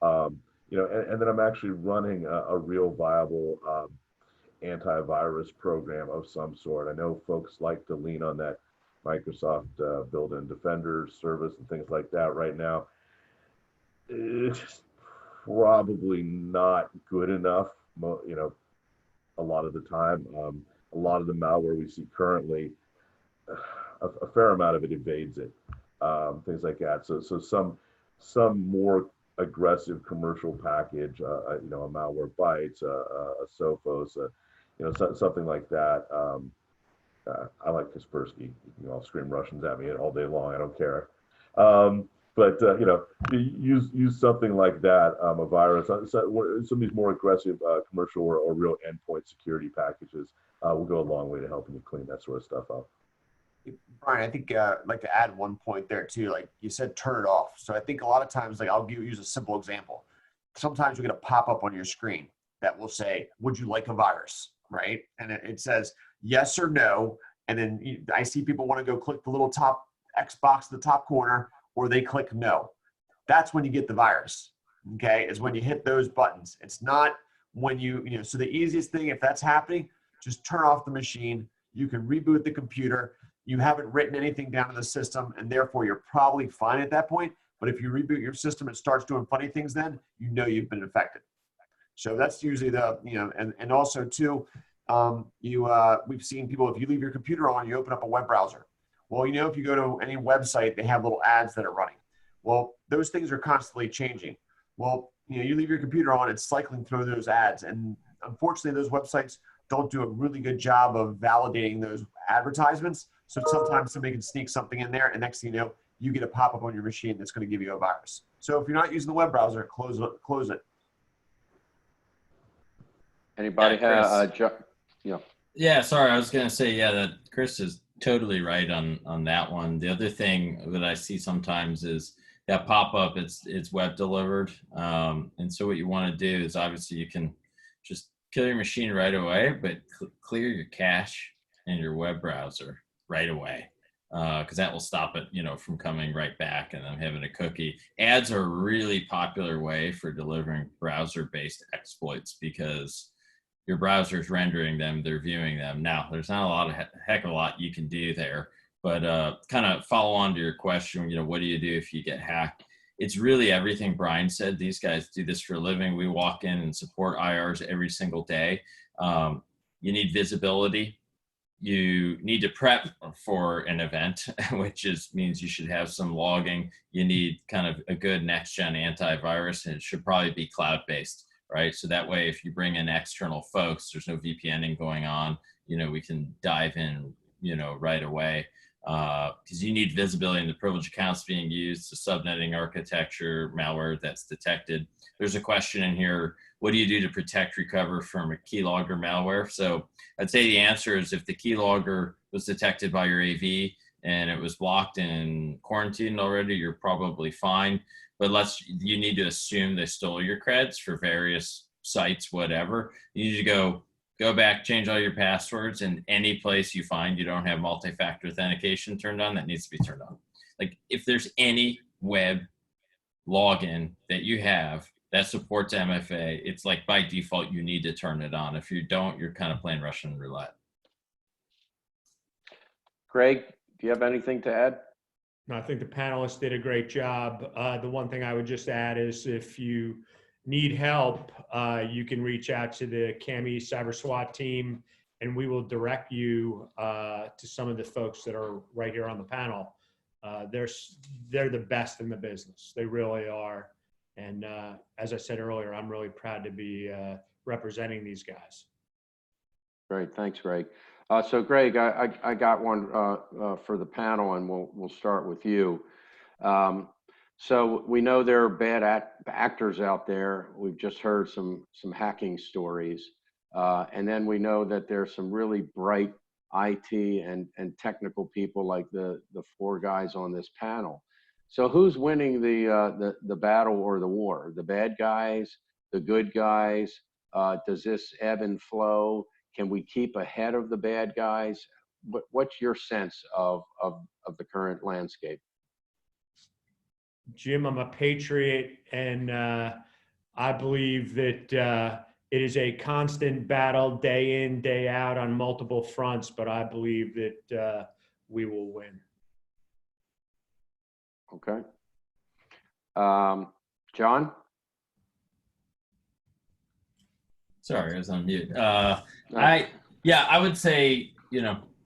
and then I'm actually running a real viable antivirus program of some sort. I know folks like to lean on that Microsoft built-in Defender service and things like that right now. It's probably not good enough, a lot of the time. A lot of the malware we see currently, a fair amount of it evades it, things like that. So some more aggressive commercial package, a malware bytes, a Sophos, something like that. I like Kaspersky. You can all scream Russians at me all day long. I don't care. But use something like that, a virus. Some of these more aggressive commercial or real endpoint security packages will go a long way to helping you clean that sort of stuff up. Brian, I think I'd like to add one point there too. Like you said, turn it off. So I think a lot of times, like I'll use a simple example. Sometimes you get a pop-up on your screen that will say, "Would you like a virus?" Right? And it says yes or no. And then I see people want to go click the little top X box in the top corner, or they click no. That's when you get the virus. Okay, is when you hit those buttons. It's not when so the easiest thing, if that's happening, just turn off the machine. You can reboot the computer. You haven't written anything down in the system, and therefore you're probably fine at that point. But if you reboot your system and starts doing funny things, then you've been infected. So that's usually the, and also too, we've seen people, if you leave your computer on, you open up a web browser. Well, if you go to any website, they have little ads that are running. Well, those things are constantly changing. Well, you leave your computer on, it's cycling through those ads. And unfortunately, those websites don't do a really good job of validating those advertisements. So sometimes somebody can sneak something in there, and next thing you know, you get a pop-up on your machine that's going to give you a virus. So if you're not using the web browser, close it. Anybody have Yeah, sorry, I was going to say, that Chris is totally right on that one. The other thing that I see sometimes is that pop-up, it's web delivered. And so what you want to do is obviously you can just kill your machine right away, but clear your cache in your web browser right away, because that will stop it, from coming right back and then having a cookie. Ads are a really popular way for delivering browser-based exploits because your browser is rendering them, they're viewing them. Now, there's not a heck of a lot you can do there, but kind of follow on to your question, what do you do if you get hacked? It's really everything Brian said. These guys do this for a living. We walk in and support IRs every single day. You need visibility. You need to prep for an event, which means you should have some logging. You need kind of a good next-gen antivirus, and it should probably be cloud-based, right? So that way, if you bring in external folks, there's no VPNing going on. We can dive in, right away. Because you need visibility in the privileged accounts being used, the subnetting architecture, malware that's detected. There's a question in here, what do you do to recover from a keylogger malware? So I'd say the answer is if the keylogger was detected by your AV and it was blocked and quarantined already, you're probably fine. But you need to assume they stole your creds for various sites, whatever. You need to go back, change all your passwords, and any place you find you don't have multi-factor authentication turned on, that needs to be turned on. Like if there's any web login that you have that supports MFA, it's like by default, you need to turn it on. If you don't, you're kind of playing Russian roulette. Gregg, do you have anything to add? No, I think the panelists did a great job. The one thing I would just add is if you need help, you can reach out to the CAMI Cyber SWAT team, and we will direct you to some of the folks that are right here on the panel. They're the best in the business. They really are. And as I said earlier, I'm really proud to be representing these guys. Great, thanks, Gregg. So Gregg, I got one for the panel, and we'll start with you. So we know there are bad actors out there. We've just heard some hacking stories, and then we know that there's some really bright IT and technical people like the four guys on this panel. So who's winning the battle or the war? The bad guys, the good guys? Does this ebb and flow? Can we keep ahead of the bad guys? What's your sense of the current landscape? Jim, I'm a patriot, and I believe that it is a constant battle day in, day out on multiple fronts, but I believe that we will win. Okay. Jon? Sorry, I was on mute. I would say,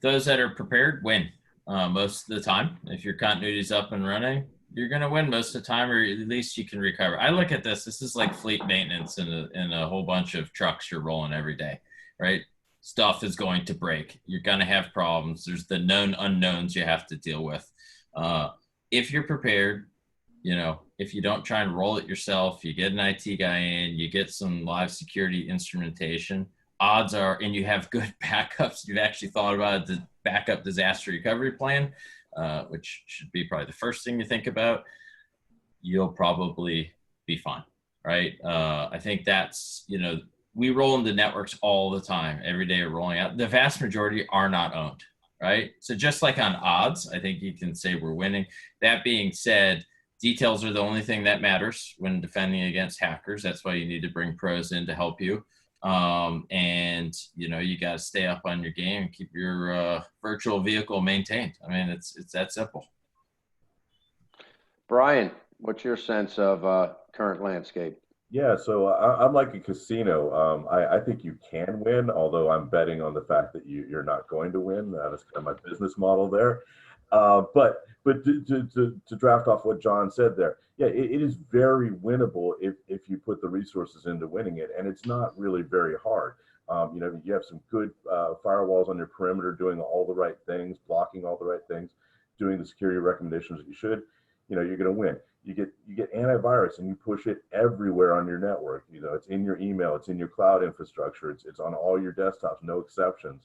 those that are prepared win most of the time. If your continuity's up and running, you're going to win most of the time, or at least you can recover. I look at this is like fleet maintenance in a whole bunch of trucks you're rolling every day, right? Stuff is going to break. You're going to have problems. There's the known unknowns you have to deal with. If you're prepared, if you don't try and roll it yourself, you get an IT guy in, you get some live security instrumentation, odds are, and you have good backups, you've actually thought about the backup disaster recovery plan, which should be probably the first thing you think about, you'll probably be fine, right? I think that's, we roll into networks all the time. Every day we're rolling out. The vast majority are not owned, right? So just like on odds, I think you can say we're winning. That being said, details are the only thing that matters when defending against hackers. That's why you need to bring pros in to help you. And you got to stay up on your game and keep your virtual vehicle maintained. I mean, it's that simple. Brian, what's your sense of current landscape? Yeah, so I'm like a casino. I think you can win, although I'm betting on the fact that you're not going to win. That's kind of my business model there. But to draft off what Jon said there, yeah, it is very winnable if you put the resources into winning it, and it's not really very hard. You have some good firewalls on your perimeter doing all the right things, blocking all the right things, doing the security recommendations that you should. You're going to win. You get antivirus and you push it everywhere on your network. It's in your email, it's in your cloud infrastructure, it's on all your desktops, no exceptions.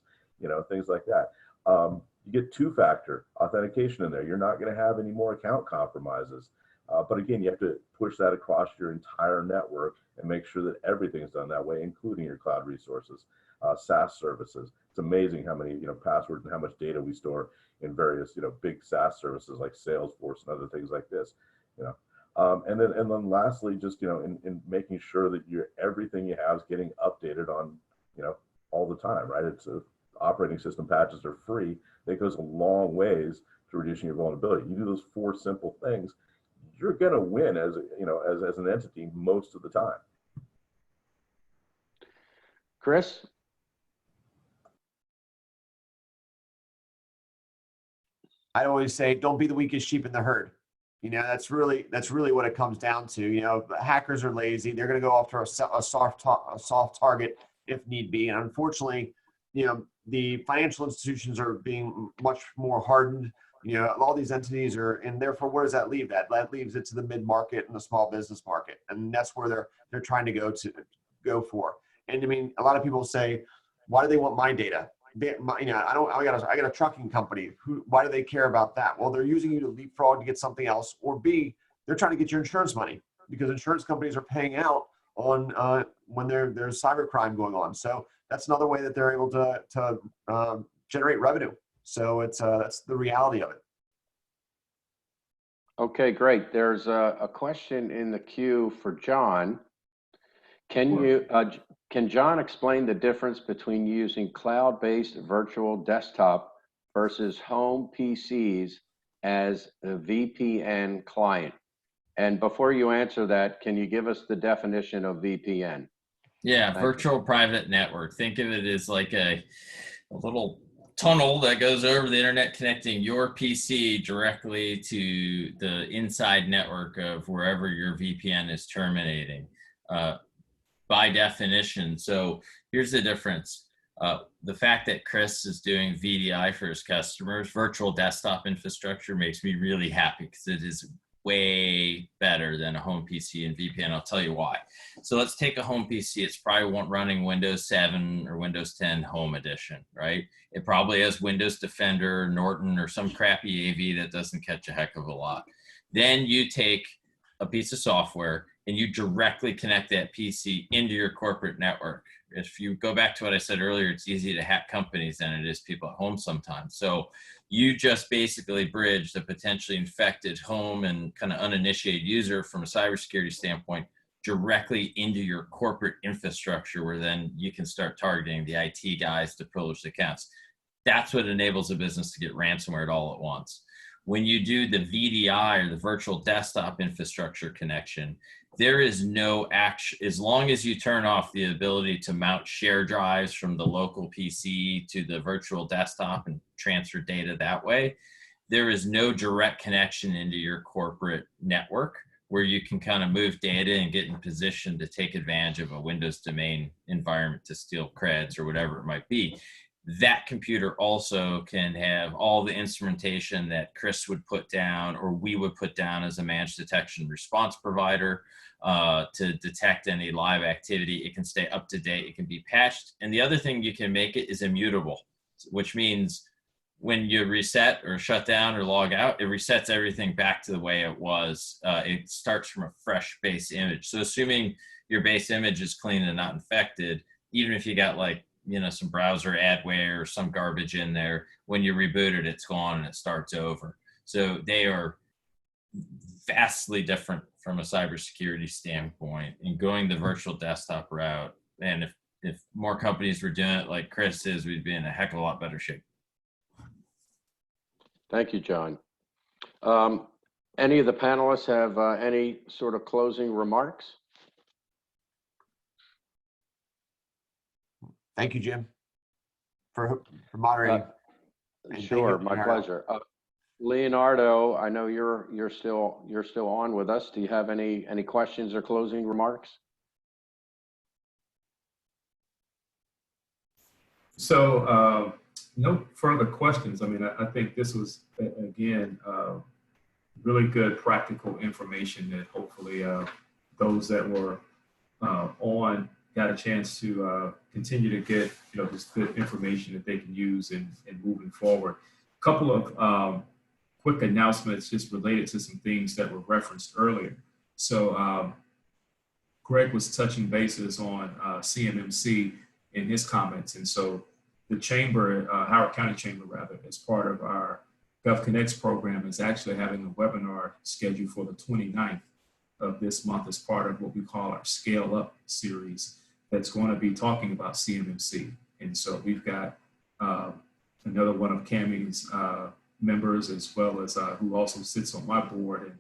Things like that. You get two-factor authentication in there. You're not going to have any more account compromises. But again, you have to push that across your entire network and make sure that everything's done that way, including your cloud resources, SaaS services. It's amazing how many passwords and how much data we store in various big SaaS services like Salesforce and other things like this. And then lastly, just in making sure that everything you have is getting updated on all the time, right? It's operating system patches are free. That goes a long ways to reducing your vulnerability. You do those four simple things, you're going to win as an entity most of the time. Chris? I always say, don't be the weakest sheep in the herd. That's really what it comes down to. Hackers are lazy. They're going to go after a soft target if need be. And unfortunately, the financial institutions are being much more hardened. All these entities are, and therefore, where does that leave? That leaves it to the mid-market and the small business market, and that's where they're trying to go for. And I mean, a lot of people say, why do they want my data? I got a trucking company. Why do they care about that? Well, they're using you to leapfrog to get something else, or B, they're trying to get your insurance money because insurance companies are paying out on when there's cybercrime going on. So that's another way that they're able to generate revenue. So that's the reality of it. Okay, great. There's a question in the queue for Jon. Can Jon explain the difference between using cloud-based virtual desktop versus home PCs as a VPN client? And before you answer that, can you give us the definition of VPN? Yeah, virtual private network. Think of it as like a little tunnel that goes over the internet, connecting your PC directly to the inside network of wherever your VPN is terminating. By definition. So here's the difference. The fact that Chris is doing VDI for his customers, virtual desktop infrastructure, makes me really happy because it is way better than a home PC and VPN. I'll tell you why. So let's take a home PC. It's probably running Windows 7 or Windows 10 Home Edition, right? It probably has Windows Defender, Norton, or some crappy AV that doesn't catch a heck of a lot. Then you take a piece of software and you directly connect that PC into your corporate network. If you go back to what I said earlier, it's easy to hack companies than it is people at home sometimes. So you just basically bridge the potentially infected home and kind of uninitiated user from a cybersecurity standpoint directly into your corporate infrastructure, where then you can start targeting the IT guys to privileged accounts. That's what enables a business to get ransomware all at once. When you do the VDI, or the virtual desktop infrastructure connection, there is no action. As long as you turn off the ability to mount share drives from the local PC to the virtual desktop and transfer data that way, there is no direct connection into your corporate network where you can kind of move data and get in position to take advantage of a Windows domain environment to steal creds or whatever it might be. That computer also can have all the instrumentation that Chris would put down or we would put down as a managed detection response provider to detect any live activity. It can stay up to date. It can be patched. And the other thing you can make it is immutable, which means when you reset or shut down or log out, it resets everything back to the way it was. It starts from a fresh base image. So assuming your base image is clean and not infected, even if you got some browser adware or some garbage in there, when you reboot it, it's gone and it starts over. So they are vastly different from a cybersecurity standpoint, and going the virtual desktop route. And if more companies were doing it like Chris is, we'd be in a heck of a lot better shape. Thank you, Jon. Any of the panelists have any sort of closing remarks? Thank you, Jim, for moderating. Sure, my pleasure. Leonardo, I know you're still on with us. Do you have any questions or closing remarks? So no further questions. I mean, I think this was again really good practical information that hopefully those that were on got a chance to continue to get this good information that they can use in moving forward. A couple of quick announcements just related to some things that were referenced earlier. So Gregg was touching bases on CMMC in his comments, and so the chamber, Howard County Chamber rather, as part of our GovConnects program, is actually having a webinar scheduled for the 29th of this month as part of what we call our Scale Up series that's going to be talking about CMMC. And so we've got another one of CAMI's members, as well as who also sits on my board, and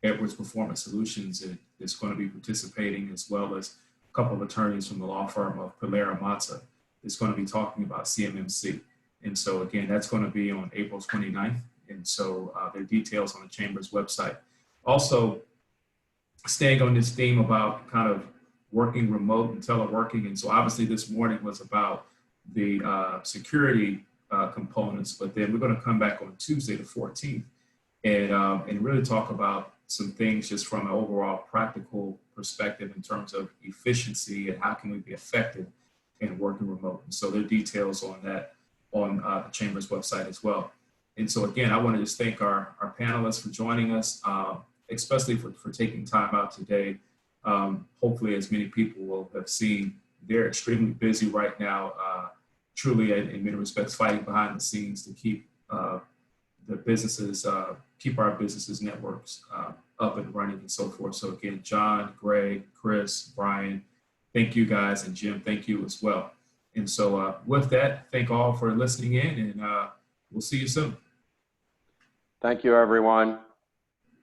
Edwards Performance Solutions is going to be participating, as well as a couple of attorneys from the law firm of Pilera Mata is going to be talking about CMMC. And so again, that's going to be on April 29th. And so there are details on the Chamber's website. Also, staying on this theme about kind of working remote and teleworking. And so obviously this morning was about the security components, but then we're going to come back on Tuesday the 14th and really talk about some things just from an overall practical perspective in terms of efficiency and how can we be effective in working remote. And so there are details on that on the Chamber's website as well. And so again, I want to just thank our panelists for joining us, especially for taking time out today. Hopefully as many people will have seen, they're extremely busy right now, truly in many respects fighting behind the scenes to keep the businesses, keep our businesses networks up and running and so forth. So again, Jon, Gregg, Chris, Brian, thank you guys, and Jim, thank you as well. And so with that, thank all for listening in, and we'll see you soon. Thank you, everyone.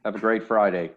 Have a great Friday.